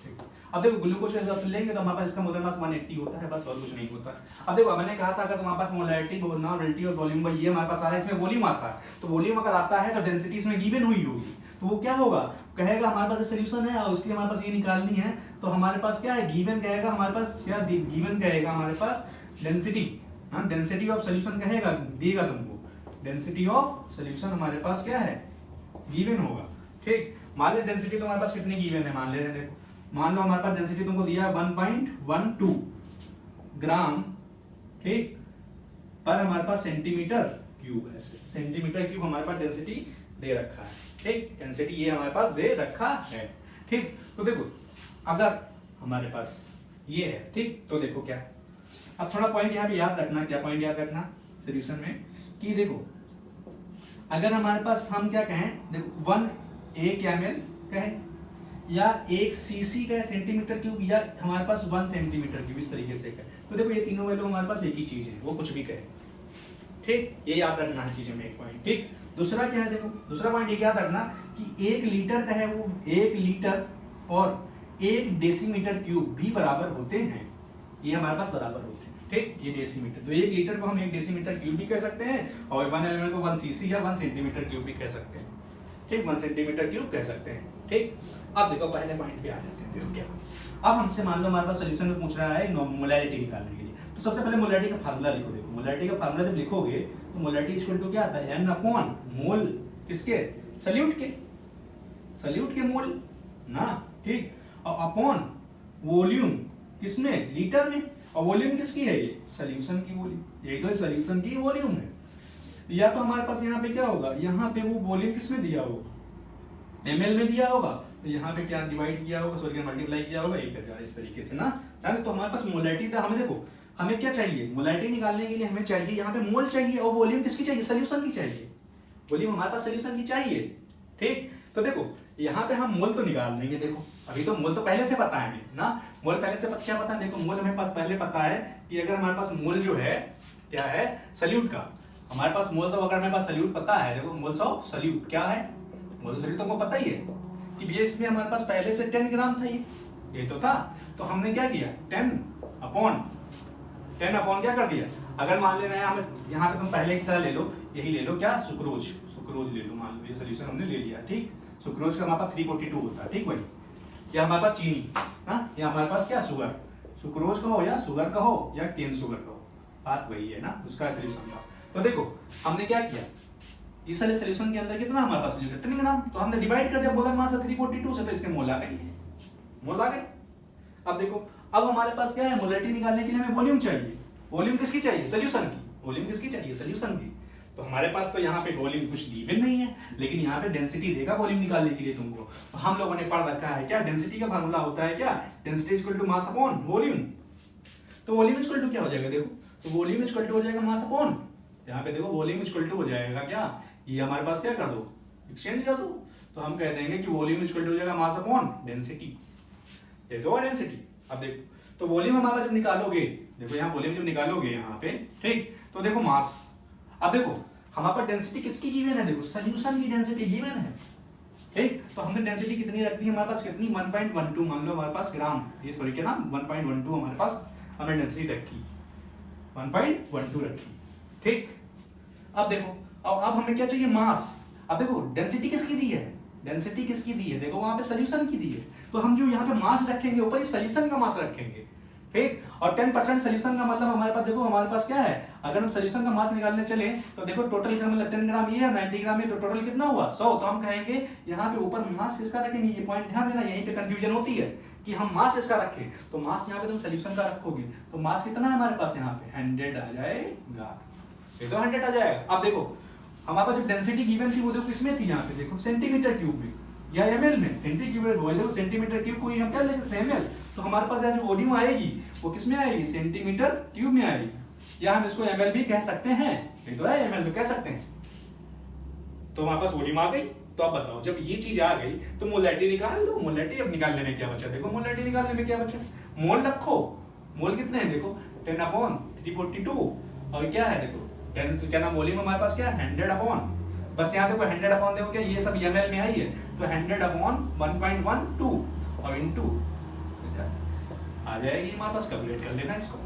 ठीक। अब देखो ग्लूकोज जब लेंगे तो हमारे पास इसका मोलर मास 180 होता है, बस और कुछ नहीं होता। अब देखो मैंने कहा था अगर तुम्हारे पास मोलैलिटी नॉर्मेलिटी और वॉल्यूम ये हमारे पास आ रहा है, इसमें वॉल्यूम आता है, तो वॉल्यूम अगर आता है तो डेंसिटी इसमें गिवन हुई होगी, तो वो क्या होगा, कहेगा हमारे पास सोल्यूशन है और उसकी हमारे पास ये निकालनी है, तो हमारे पास क्या है गिवन कहेगा, हमारे पास क्या गिवन कहेगा, हमारे पास डेंसिटी, हाँ डेंसिटी ऑफ सोल्यूशन कहेगा, देगा तुमको डेंसिटी ऑफ सोल्यूशन हमारे पास क्या है गिवन होगा ठीक। मान लो डेंसिटी तो हमारे पास कितनी गिवन है, मान ले रहे हैं, देखो मान लो हमारे पास डेंसिटी तुमको दिया 1.12 ग्राम ठीक पर हमारे पास सेंटीमीटर क्यूब, ऐसे सेंटीमीटर क्यूब हमारे पास डेंसिटी दे रखा है ठीक, डेंसिटी ये हमारे पास दे रखा है ठीक। तो देखो अगर हमारे पास ये है ठीक, तो देखो क्या, अब थोड़ा पॉइंट यहाँ पे याद रखना, क्या पॉइंट याद रखना, सोल्यूशन में कि देखो अगर हमारे पास हम क्या कहें, देखो 1 ml कहें या 1 cc का सेंटीमीटर क्यूब या हमारे पास 1 सेंटीमीटर क्यूब, इस तरीके से कहें तो देखो ये तीनों वैल्यू हमारे पास एक ही चीज है, वो कुछ भी कहे, ठीक, ये याद रखना है चीजें में एक पॉइंट। ठीक, दूसरा क्या है, देखो दूसरा पॉइंट ये याद रखना कि 1 लीटर का है वो 1 लीटर और 1 डेसीमीटर क्यूब भी बराबर होते हैं, ये हमारे पास बराबर होते हैं। ठीक, ये डेसीमीटर, तो 1 लीटर को हम 1 डेसीमीटर क्यूब भी कह सकते हैं और 1 ml को 1 cc या 1 सेंटीमीटर क्यूब भी कह सकते हैं। ठीक, 1 सेंटीमीटर क्यूब कह सकते हैं। ठीक, अब देखो पहले पॉइंट पे आ जाते हैं। देखो क्या, अब हमसे मान लो हमारे पास सोल्यूशन में पूछ रहा है मोलैरिटी निकालने के लिए, तो सबसे पहले मोलैरिटी का फार्मूला लिखो। देखो मोलैरिटी का फार्मूला जब लिखोगे तो मोलैरिटी इक्वल टू क्या आता है, n अपॉन मोल किसके, सल्यूट के मोल ना। ठीक, और अपॉन वॉल्यूम किसमें, लीटर में, और वॉल्यूम किसकी है, ये सॉल्यूशन की वॉल्यूम, यही तो सॉल्यूशन की वॉल्यूम है। या तो हमारे पास यहाँ पे क्या होगा, यहाँ पे वो वॉल्यूम किसमें दिया होगा, ml में दिया होगा, तो यहाँ पे क्या डिवाइड किया होगा, सॉरी मल्टीप्लाई किया होगा 1 इस तरीके से ना। तो हमारे पास मोलैरिटी था, हमें देखो हमें क्या चाहिए, मोलैरिटी निकालने के लिए हमें चाहिए यहाँ पे मोल चाहिए और वॉल्यूम किसकी चाहिए, सॉल्यूशन की चाहिए, वॉल्यूम हमारे पास सॉल्यूशन की चाहिए। ठीक, तो देखो यहाँ पे हम मोल तो निकाल लेंगे। देखो अभी तो मोल तो पहले से पता है हमें ना, मोल पहले से क्या पता है, देखो मोल हमें पास पहले पता है कि अगर हमारे पास मोल जो है क्या है, सल्यूट का, हमारे पास मोल तो अगर हमारे पास सल्यूट पता है, देखो मोल्स ऑफ सल्यूट क्या है, मोल सल्यूट तो हमको पता ही है कि भैया इसमें हमारे पास पहले से 10 ग्राम था, ये तो था, तो हमने क्या किया 10 अपॉन क्या कर दिया, अगर मान लेना हमें यहाँ पे तुम पहले की तरह ले लो, यही ले लो क्या, सुक्रोज ले लो, मान लो ये सोल्यूशन हमने ले लिया। ठीक, सुक्रोज का हमारे पास 342 होता है। ठीक भाई, या हमारे पास चीनी, हाँ, या हमारे पास क्या शुगर, सुक्रोज का हो या शुगर का हो या केन शुगर का हो, बात वही है ना, उसका सोल्यूशन था। तो देखो हमने क्या किया, इस वाले सोल्यूशन के अंदर कितना हमारे पास 10 ग्राम, तो हमने डिवाइड कर दिया मोलर मास 342 से, तो इसके मोल आ गए। अब देखो अब हमारे पास क्या है, मोलैरिटी निकालने के लिए हमें वॉल्यूम चाहिए, वॉल्यूम किसकी चाहिए, सॉल्यूशन की, वॉल्यूम किसकी चाहिए, सॉल्यूशन की। तो हमारे पास तो यहाँ पे वॉल्यूम कुछ गिवन नहीं है, लेकिन यहाँ पे डेंसिटी देगा वॉल्यूम निकालने के लिए तुमको। तो हम लोगों ने पढ़ रखा है क्या, डेंसिटी का फार्मूला होता है क्या, density equal to mass upon volume. तो वॉल्यूम इक्वल टू क्या हो जाएगा, देखो तो वॉल्यूम इक्वल टू हो जाएगा मास अपॉन, यहाँ पे देखो वॉल्यूम इक्वल टू हो जाएगा क्या, ये हमारे पास क्या कर दो, एक्सचेंज कर दो, तो हम कह देंगे कि वॉल्यूम इक्वल टू हो जाएगा मास अपॉन डेंसिटी, ये तो है डेंसिटी। अब देखो तो वॉल्यूम हमारा जब निकालोगे, देखो यहाँ वॉल्यूम जब निकालोगे यहाँ पे, ठीक, तो देखो मास, अब देखो हमारे पास डेंसिटी किसकी गिवन है, देखो सॉल्यूशन की डेंसिटी गिवन है। ठीक, तो हमने डेंसिटी कितनी रख दी हमारे पास, कितनी 1.12, मान लो हमारे पास ग्राम, ये सॉरी क्या नाम 1.12 हमारे पास हमने डेंसिटी रखी, 1.12 रखी। ठीक, अब देखो अब हमें क्या चाहिए, मास। अब देखो डेंसिटी किसकी दी है, देखो वहां पे सॉल्यूशन की दी है, तो हम जो यहाँ पे मास रखेंगे ऊपर ही सॉल्यूशन का मास रखेंगे। ठीक, और 10% सॉल्यूशन का मतलब हमारे पास, देखो हमारे पास क्या है, अगर हम सॉल्यूशन का मास निकालने चले तो देखो टोटल का मतलब 10 ग्राम ये है, 90 ग्राम ये, तो टोटल कितना हुआ 100। तो हम कहेंगे यहाँ पे ऊपर मास किसका रखेंगे, ये पॉइंट ध्यान देना, यहीं पे कंफ्यूजन होती है कि हम मास इसका रखें, तो मास यहाँ पे तुम सॉल्यूशन का रखोगे तो मास कितना है हमारे पास, यहाँ पे 100 आ जाएगा, ये तो 100 आ जाएगा। अब देखो हमारे पास जो डेंसिटी गिवन थी वो देखो किसमें थी, यहाँ पे देखो सेंटीमीटर क्यूब में या ml में, सेंटीमीटर क्यूब को ही हम क्या ले सकते हैं ml, तो हमारे पास जो वॉल्यूम आएगी वो किसमें आएगी, सेंटीमीटर क्यूब में आएगी, या हम इसको ml भी कह सकते हैं, ये तो है ml भी कह सकते हैं। तो हमारे पास वॉल्यूम आ गई, तो अब बताओ जब ये चीज आ गई तो मोलैरिटी निकाल दो। मोलैरिटी अब निकालने में क्या बचा, देखो मोलैरिटी निकालने में क्या बचा, मोल रखो, मोल कितने हैं देखो 10/342, और क्या है देखो डेंस क्या नाम, वॉल्यूम हमारे पास क्या है 100 अपॉन, बस यहाँ देखो 100 अपॉन देखो क्या ये सब ml में आई है, तो 100/1.12 और इनटू आ जाएगी हमारे पास, कैलकुलेट कर लेना इसको,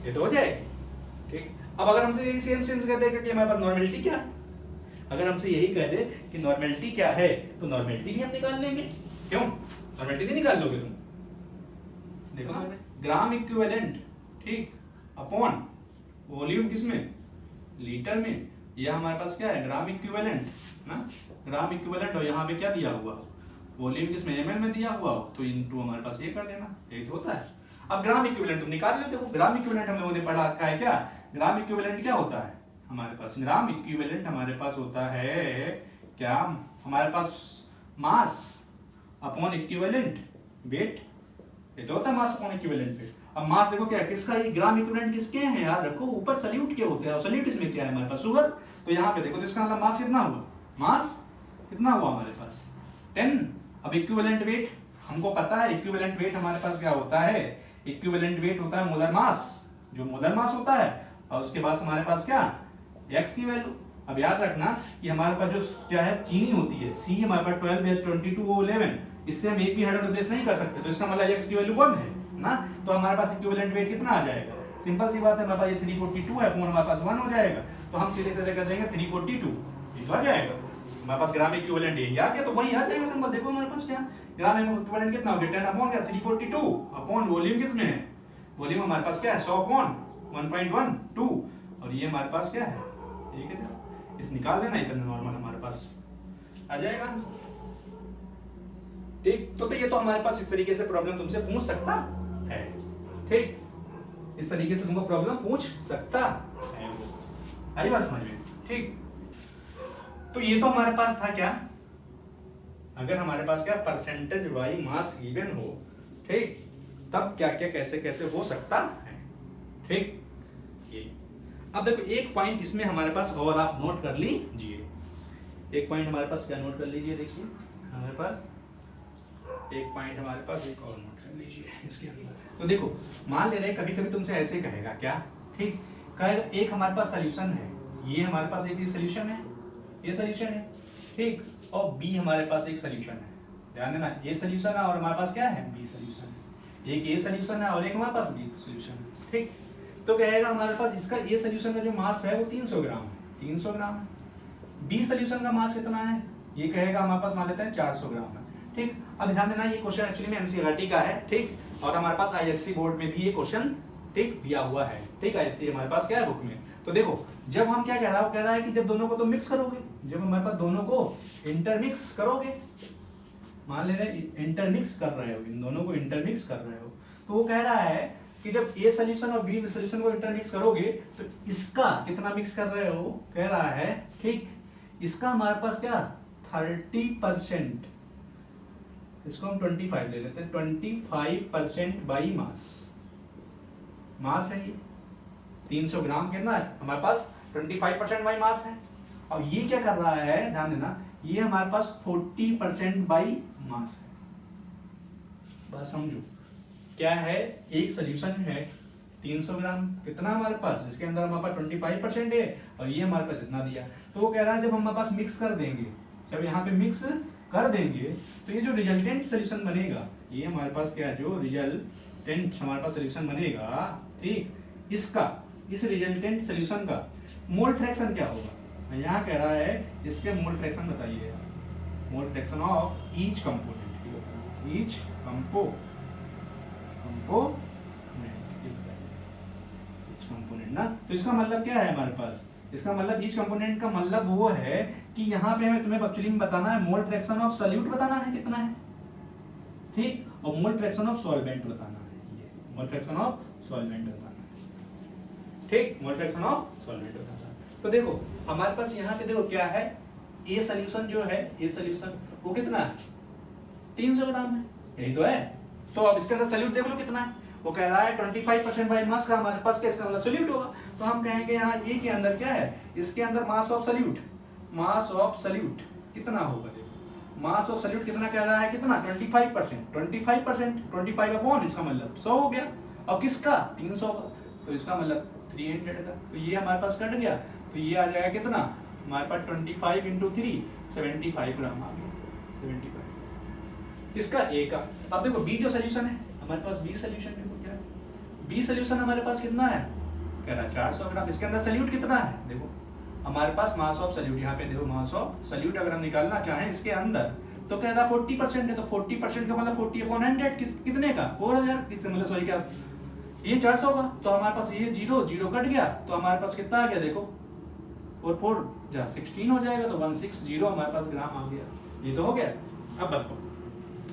ये तो हो जाएगी। ठीक, अब अगर हमसे यही सेम कह देगा कि हमारे पास नॉर्मेलिटी क्या है, अगर हमसे यही कह दे कि नॉर्मेलिटी क्या है, तो नॉर्मेलिटी भी हम निकाल लेंगे। क्यों, नॉर्मेलिटी नहीं निकाल लोगे तुम, देखो ग्राम इक्विवेलेंट, ठीक, अपॉन वॉल्यूम किसमें, लीटर में, यह हमारे पास क्या है ग्राम इक्विवेलेंट ना, ग्राम इक्विवेलेंट, और यहाँ पे क्या दिया हुआ वॉल्यूम किसमें ml में दिया हुआ, तो इनटू हमारे पास ये कर देना, ये तो होता है। अब ग्राम इक्विवेलेंट तुम निकाल लेते हो, ग्राम इक्विवेलेंट हम लोगों ने पढ़ा रखा है क्या, ग्राम इक्विवेलेंट क्या होता है हमारे पास, ग्राम इक्विवेलेंट हमारे पास होता है क्या, हमारे पास मास अपॉन इक्विवेलेंट वेट, ये तो होता है मास अपॉन इक्विवेलेंट वेट। अब मास देखो क्या है, किसका, ये ग्राम इक्विवेलेंट किसके हैं यार, रखो ऊपर सल्यूट के होते हैं, और सल्यूट इसमें क्या है हमारे पास, शुगर। तो यहाँ पे देखो तो इसका मतलब मास कितना हुआ, मास कितना हुआ हमारे पास 10। अब इक्विवेलेंट वेट हमको पता है, इक्विवेलेंट वेट हमारे पास क्या होता है, इक्विवेलेंट वेट होता है मोलर मास, जो मोलर मास होता है, और उसके बाद हमारे पास क्या, एक्स की वैल्यू। अब याद रखना कि हमारे पास जो क्या है चीनी होती है, सी हमारे पास 12H22O11, इससे हम एक भी हाइड्रोजन रिप्लेस नहीं कर सकते, तो इसका मतलब एक्स की वैल्यू 1 है ना। तो हमारे पास इक्विवेलेंट वेट कितना आ जाएगा, सिंपल सी बात है, हमारे पास ये 342 है, अपॉन हमारे पास 1 हो जाएगा, तो हम सीधे सीधे कर देंगे 342, ये आ जाएगा हमारे पास ग्राम इक्विवेलेंट यही आ गया, तो वही आ जाएगा सिंपल। देखो हमारे पास क्या ग्राम इक्विवेलेंट कितना हो गया, 10 अपॉन क्या 342 अपॉन वॉल्यूम कितने है, वॉल्यूम हमारे पास क्या है 100 अपॉन 1.12, और ये हमारे पास क्या है, ये कितना, इस निकाल देना, इतना नॉर्मल हमारे पास आ जाएगा आंसर। ठीक, तो ये तो हमारे पास इस तरीके से प्रॉब्लम तुमसे पूछ सकता है, ठीक, इस तरीके से तुमको प्रॉब्लम पूछ सकता है, आई बात समझ में, ठीक। तो ये तो हमारे पास था क्या, अगर हमारे पास क्या परसेंटेज बाई मास गिवन हो, ठीक, तब क्या क्या कैसे कैसे हो सकता है, ठीक। ये अब देखो एक पॉइंट इसमें हमारे पास और आप नोट कर लीजिए, एक पॉइंट हमारे पास क्या नोट कर लीजिए, देखिए हमारे पास एक पॉइंट हमारे पास एक और नोट कर लीजिए इसके अंदर। तो देखो मान ले रहे कभी कभी तुमसे ऐसे कहेगा क्या, ठीक, कहेगा एक हमारे पास सॉल्यूशन है, ये हमारे पास एक सॉल्यूशन है, ये सॉल्यूशन है, ठीक, और बी हमारे पास एक सॉल्यूशन है, ध्यान देना ए सॉल्यूशन है और हमारे पास क्या है बी सॉल्यूशन है, एक ए सॉल्यूशन है और एक हमारे पास बी सॉल्यूशन है, ठीक। तो कहेगा हमारे पास इसका ए सॉल्यूशन का जो मास है वो 300 ग्राम है, 300 ग्राम है, बी सॉल्यूशन का मास कितना है, ये कहेगा हमारे पास मान लेते हैं 400 ग्राम है, ठीक। अब ध्यान देना ये क्वेश्चन एक्चुअली में एनसीईआरटी का है, ठीक, और हमारे पास आईएससी बोर्ड में भी ये क्वेश्चन, ठीक, दिया हुआ है, ठीक, आईएससी हमारे पास क्या है बुक में। तो देखो जब हम क्या कह रहा है, वो कह रहा है कि जब दोनों को तो मिक्स करोगे, जब हमारे पास दोनों को इंटरमिक्स करोगे, मान ले रहे इंटरमिक्स कर रहे हो, इन दोनों को इंटरमिक्स कर रहे हो, तो वो कह रहा है कि जब ए सॉल्यूशन और बी सॉल्यूशन को इंटरमिक्स करोगे तो इसका कितना मिक्स कर रहे हो, कह रहा है, ठीक, इसका हमारे पास क्या 30%, इसको हम 25 ले लेते हैं, 25% बाई मास, मास है ये 300 ग्राम कितना है हमारे पास 25% बाई मास है, और ये क्या कर रहा है ध्यान देना, ये हमारे पास 40% बाई मास है, बस समझो क्या है, एक सॉल्यूशन है 300 ग्राम, कितना हमारे पास, इसके अंदर हमारे पास 25% है, और ये हमारे पास इतना दिया, तो वो कह रहा है जब हमारे पास मिक्स कर देंगे, जब यहाँ पे मिक्स कर देंगे तो ये जो रिजल्टेंट सॉल्यूशन बनेगा, ये हमारे पास क्या है जो रिजल्टेंट हमारे पास सॉल्यूशन बनेगा, ठीक, इसका इस रिजल्टेंट सॉल्यूशन का मोल फ्रैक्शन क्या होगा, यहाँ कह रहा है इसके मोल फ्रैक्शन बताइए, मोल fraction of each component, each component ना, तो इसका मतलब क्या है हमारे पास, इसका मतलब ईच कंपोनेंट का मतलब वो है कि यहाँ पे हमें तुम्हें एक्चुअली में बताना है मोल फ्रैक्शन ऑफ सॉल्यूट बताना है कितना है, ठीक, और मोल फ्रैक्शन ऑफ सॉल्वेंट बताना है, ये मोल फ्रैक्शन ऑफ सॉल्वेंट बताना है, ठीक, मोल फ्रैक्शन ऑफ सॉल्वेंट बताना है। तो देखो हमारे पास यहाँ पे देखो क्या है, ए सॉल्यूशन जो है, ए सॉल्यूशन वो कितना है 300 ग्राम है, यही तो है, तो अब इसके अंदर सॉल्यूट देख लो कितना है, वो कह रहा है 25% बाई मास का हमारे पास क्या इसका मतलब सॉल्यूट होगा, तो हम कहेंगे यहाँ ए के अंदर क्या है, इसके अंदर मास of solute, mass of solute कितना होगा, देखो मास ऑफ सॉल्यूट कितना कह रहा है, कितना 25%, 25 अपॉन इसका मतलब 100 हो गया, और किसका 300 का, तो इसका मतलब 300 का, तो ये हमारे पास कट गया, तो ये आ जाएगा कितना हमारे पास 25 × 3 75 ग्राम आ गया, 75 इसका ए का। अब देखो बी जो सॉल्यूशन है हमारे पास, बी सॉल्यूशन देखो क्या है, बी सॉल्यूशन हमारे पास कितना है, कह रहा है 400 ग्राम, इसके अंदर सॉल्यूट कितना है, देखो हमारे पास मास ऑफ सॉल्यूट, यहाँ पे देखो मास ऑफ सॉल्यूट अगर हम निकालना चाहें इसके अंदर तो कह रहा 40% है, तो 40% का मतलब 40/100 कितने का 4000, मतलब सॉरी क्या ये 400 का, तो हमारे पास ये 0 कट गया, तो हमारे पास कितना आ गया देखो 4 जा 16 हो जाएगा, तो 160 हमारे पास ग्राम आ गया, ये तो हो गया। अब बताओ,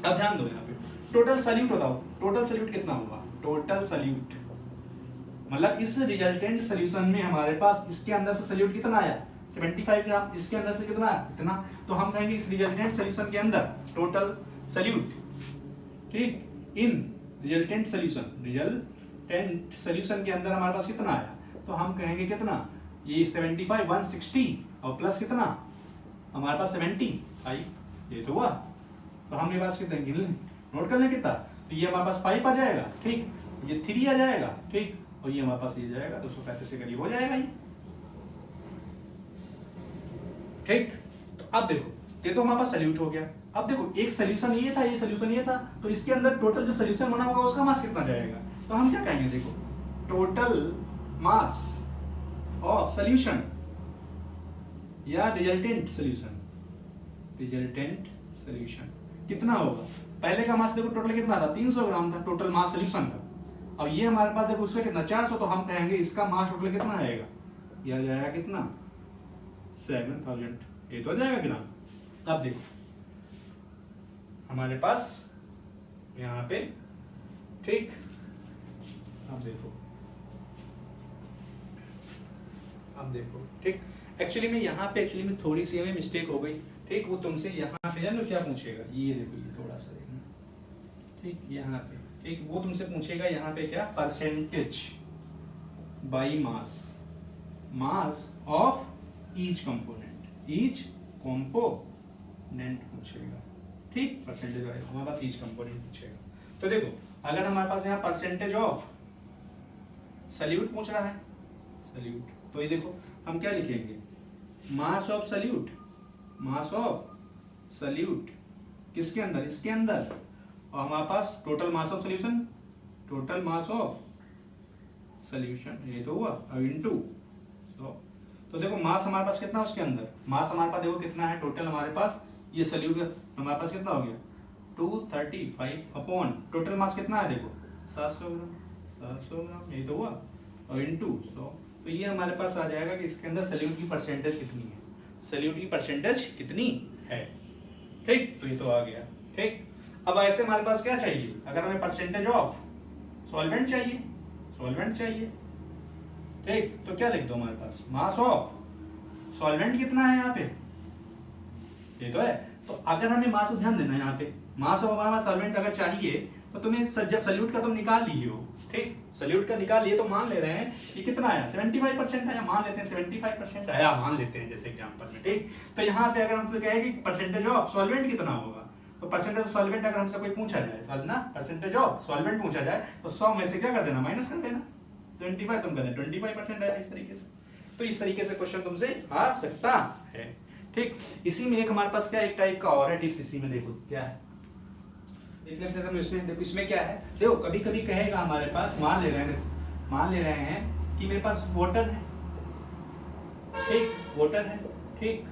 अब ध्यान दो यहाँ पे टोटल सॉल्यूट बताओ, टोटल सॉल्यूट कितना होगा, टोटल सॉल्यूट मतलब इस रिजल्टेंट सॉल्यूशन में हमारे पास इसके अंदर से सॉल्यूट कितना आया 75 ग्राम, इसके अंदर से कितना इतना, तो हम कहेंगे इस रिजल्टेंट सॉल्यूशन के अंदर टोटल सॉल्यूट, ठीक, इन रिजल्टेंट सॉल्यूशन, रिजल्टेंट सोल्यूशन के अंदर हमारे पास कितना आया, तो हम कहेंगे कितना, ये 75 160 और प्लस कितना हमारे पास 70 आई, ये तो हुआ। तो हम ये पास कितने गिन लें, नोट कर लें कितना, तो ये हमारे पास 5 आ जाएगा, ठीक, ये 3 आ जाएगा, ठीक, और ये हमारे पास ये जाएगा 235 के करीब हो जाएगा ये, ठीक। तो अब देखो ये तो हमारे पास सॉल्यूट हो गया। अब देखो एक सोल्यूशन ये था, ये सोल्यूशन ये था, तो इसके अंदर टोटल जो सोल्यूशन बना होगा उसका मास कितना जाएगा, तो हम क्या कहेंगे, देखो टोटल मास ऑफ सोल्यूशन या रिजल्टेंट सोल्यूशन, रिजल्टेंट सोल्यूशन कितना होगा। पहले का मास देखो टोटल कितना था, 300 ग्राम था टोटल मास सोल्यूशन का, और ये हमारे पास देखो उसका कितना 400, तो हम कहेंगे इसका मास टोटल कितना आएगा, यह जाएगा कितना 7000, ये तो आ जाएगा कितना। अब देखो हमारे पास यहाँ पे, ठीक, अब देखो ठीक, एक्चुअली में थोड़ी सी हमें मिस्टेक हो गई, ठीक, वो तुमसे यहाँ पे है ना क्या पूछेगा, ये देखो ये थोड़ा सा देखना, ठीक, यहाँ पे, ठीक, वो तुमसे पूछेगा यहाँ पे क्या, percentage by mass, mass of each component, each component पूछेगा, ठीक, परसेंटेज बाई हमारे पास ईच कंपोनेंट पूछेगा। तो देखो अगर हमारे पास यहाँ परसेंटेज ऑफ सॉल्यूट पूछ रहा है, सॉल्यूट, तो ये देखो हम क्या लिखेंगे, mass of solute, mass of solute किसके अंदर, इसके अंदर, और हमारे पास total mass of solution, total mass of solution, ये तो हुआ, अब इनटू, तो देखो मास हमारे पास कितना है उसके अंदर, मास हमारे पास देखो कितना है टोटल हमारे पास, ये सॉल्यूट हमारे पास कितना हो गया 235 अपॉन टोटल मास कितना है देखो 700 ग्राम, 700 ग्राम, ये तो हुआ, और इनटू 100, तो ये हमारे पास आ जाएगा कि इसके अंदर सॉल्यूट की परसेंटेज कितनी है, सॉल्यूट की परसेंटेज कितनी है, ठीक, तो ये तो आ गया, ठीक। अब ऐसे हमारे पास क्या चाहिए, अगर हमें परसेंटेज ऑफ सॉल्वेंट चाहिए, सॉल्वेंट चाहिए, ठीक, तो क्या लिख दो हमारे पास, मास ऑफ सॉल्वेंट कितना है यहाँ पे, ये तो है। तो अगर हमें मास ध्यान देना है यहाँ पे, मास ऑफ हमारे पास सॉल्वेंट अगर चाहिए तो तुम्हें जब सॉल्यूट का तुम निकाल लिए हो, ठीक, सॉल्यूट का निकाल लिए, तो मान ले रहे हैं ये कितना आया 75% आया, मान लेते हैं 75% आया, मान लेते हैं जैसे एग्जांपल में, ठीक। तो यहाँ पे अगर हम तो कहें कि परसेंटेज ऑफ सॉल्वेंट कितना होगा, तो परसेंटेज ऑफ सॉल्वेंट अगर हमसे कोई पूछा जाए ना, परसेंटेज ऑफ सॉल्वेंट पूछा जाए तो 100 में से क्या कर देना, माइनस कर देना, 75 तुम कर देना 25% आया, इस तरीके से। तो इस तरीके से क्वेश्चन तुमसे आ सकता है, ठीक। इसी में एक हमारे पास क्या एक टाइप का और है टिप्स, इसी में देखो क्या है, देख लेते हैं इसमें, देखो इसमें क्या है, देखो कभी कभी कहेगा हमारे पास, मान ले रहे हैं कि मेरे पास वाटर है, ठीक, वाटर है, ठीक,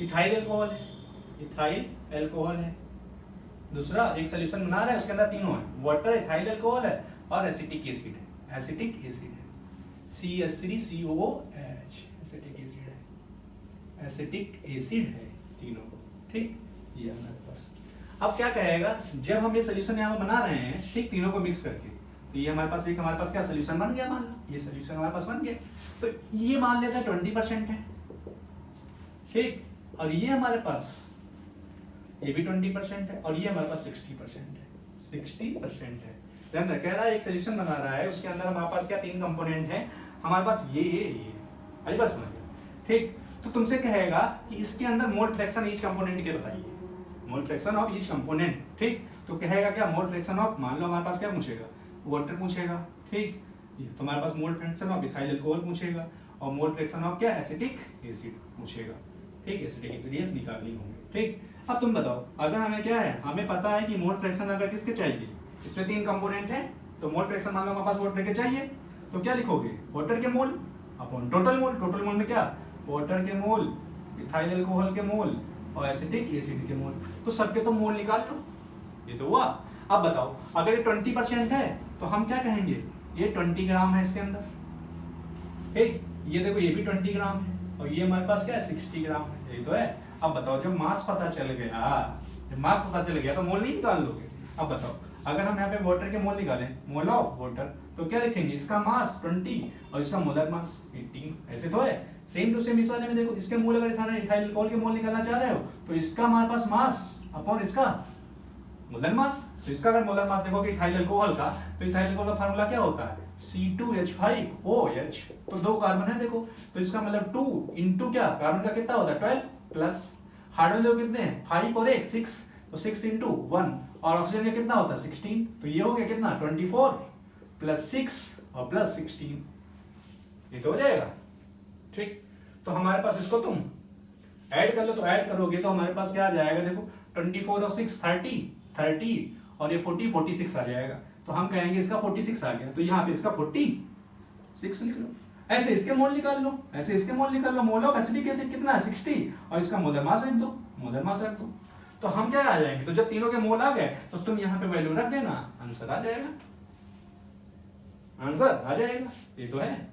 इथाइल अल्कोहल है, इथाइल अल्कोहल है, दूसरा एक सॉल्यूशन बना रहा है उसके अंदर तीनों है, वाटर, इथाइल अल्कोहल है और एसिटिक एसिड है, एसिटिक एसिड है, CH3COOH एसिटिक एसिड है, एसिटिक एसिड है तीनों, ठीक, ये हमारे पास। अब क्या कहेगा, जब हम ये सोल्यूशन यहाँ बना रहे हैं, ठीक, तीनों को मिक्स करके, तो ये हमारे पास क्या सोल्यूशन बन गया, मान लो ये सोल्यूशन हमारे पास बन गया, तो ये मान लेते हैं 20% है, ठीक, और ये हमारे पास ये भी 20% है, और ये हमारे पास 60% है, 60% है। ध्यान रखिए, कह रहा है एक सोल्यूशन बना रहा है, उसके अंदर हमारे पास क्या 3 कंपोनेंट है, हमारे पास ये आई बस समझ गए, ठीक। तो तुमसे कहेगा कि इसके अंदर मोल फ्रैक्शन ईच कंपोनेंट के बताइए, मोल फ्रैक्शन ऑफ ईच कंपोनेंट, ठीक। तो कहेगा क्या मोल फ्रैक्शन ऑफ, मान लो हमारे पास क्या पूछेगा, वाटर पूछेगा, ठीक, तो हमारे पास mole fraction of ethyl alcohol पूछेगा, और मोल फ्रैक्शन ऑफ क्या एसिटिक एसिड पूछेगा, ठीक, एसिटिक एसिड ये निकालनी होंगे, ठीक। अब तुम बताओ, अगर हमें क्या है, हमें पता है कि मोल फ्रैक्शन अगर किसके चाहिए, इसमें 3 कंपोनेंट है, तो मोल फ्रैक्शन मान लो हमारे पास वाटर के चाहिए, तो क्या लिखोगे, वाटर के mole upon total mole, total mole में क्या, वाटर के मोल, इथाइल अल्कोहल के मोल और एसिटिक एसिड के मोल, तो सबके तो मोल निकाल लो, ये तो हुआ। अब बताओ अगर ये 20% है तो हम क्या कहेंगे, ये 20 ग्राम है इसके अंदर, ठीक, ये देखो ये भी 20 ग्राम है, और ये हमारे पास क्या है 60 ग्राम है, ये तो है। अब बताओ जब मास पता चल गया, तो मोल नहीं निकाल लोगे। अब बताओ अगर हम यहाँ पे वाटर के मोल निकालें, मोल ऑफ वाटर, तो क्या लिखेंगे, इसका मास 20 और इसका मोलर मास 18, ऐसे तो है। सेम टू सेम इस वाले में देखो, इसके मोल अगर इथाइल अल्कोहल के मोल निकालना चाह रहे हो, तो इसका हमारे पास मास अपॉन इसका मोलर मास। तो इसका अगर मोलर मास देखोगे इथाइल अल्कोहल का, तो इथाइल अल्कोहल का फार्मूला क्या होता है, C2H5OH। तो 2 कार्बन है देखो, तो इसका मतलब 2 इंटू क्या, कार्बन का कितना होता है 12 प्लस हाइड्रोजन देखो कितने हैं 5 और 1 6, तो 6 इंटू 1, और ऑक्सीजन का कितना होता है 16। तो ये हो गया कितना 24 प्लस 6 और प्लस 16, ये तो हो जाएगा। ठीक, तो हमारे पास इसको तुम ऐड कर लो, तो ऐड करोगे तो हमारे पास क्या आ जाएगा देखो 24 और 6 30 और ये 40 46 आ जाएगा। तो हम कहेंगे इसका 46 आ गया, तो यहाँ पे इसका 46 लिख लो। ऐसे इसके मोल निकाल लो, ऐसे इसके मोल निकाल लो। मोल ऑफ एसिटिक एसिड कितना है 60, और इसका मोलर मास रख दो, मोलर मास रख दो। तो हम क्या आ जाएंगे, तो जब तीनों के मोल आ गए तो तुम यहाँ पे वैल्यू रख देना, आंसर आ जाएगा, आंसर आ जाएगा। ये तो है।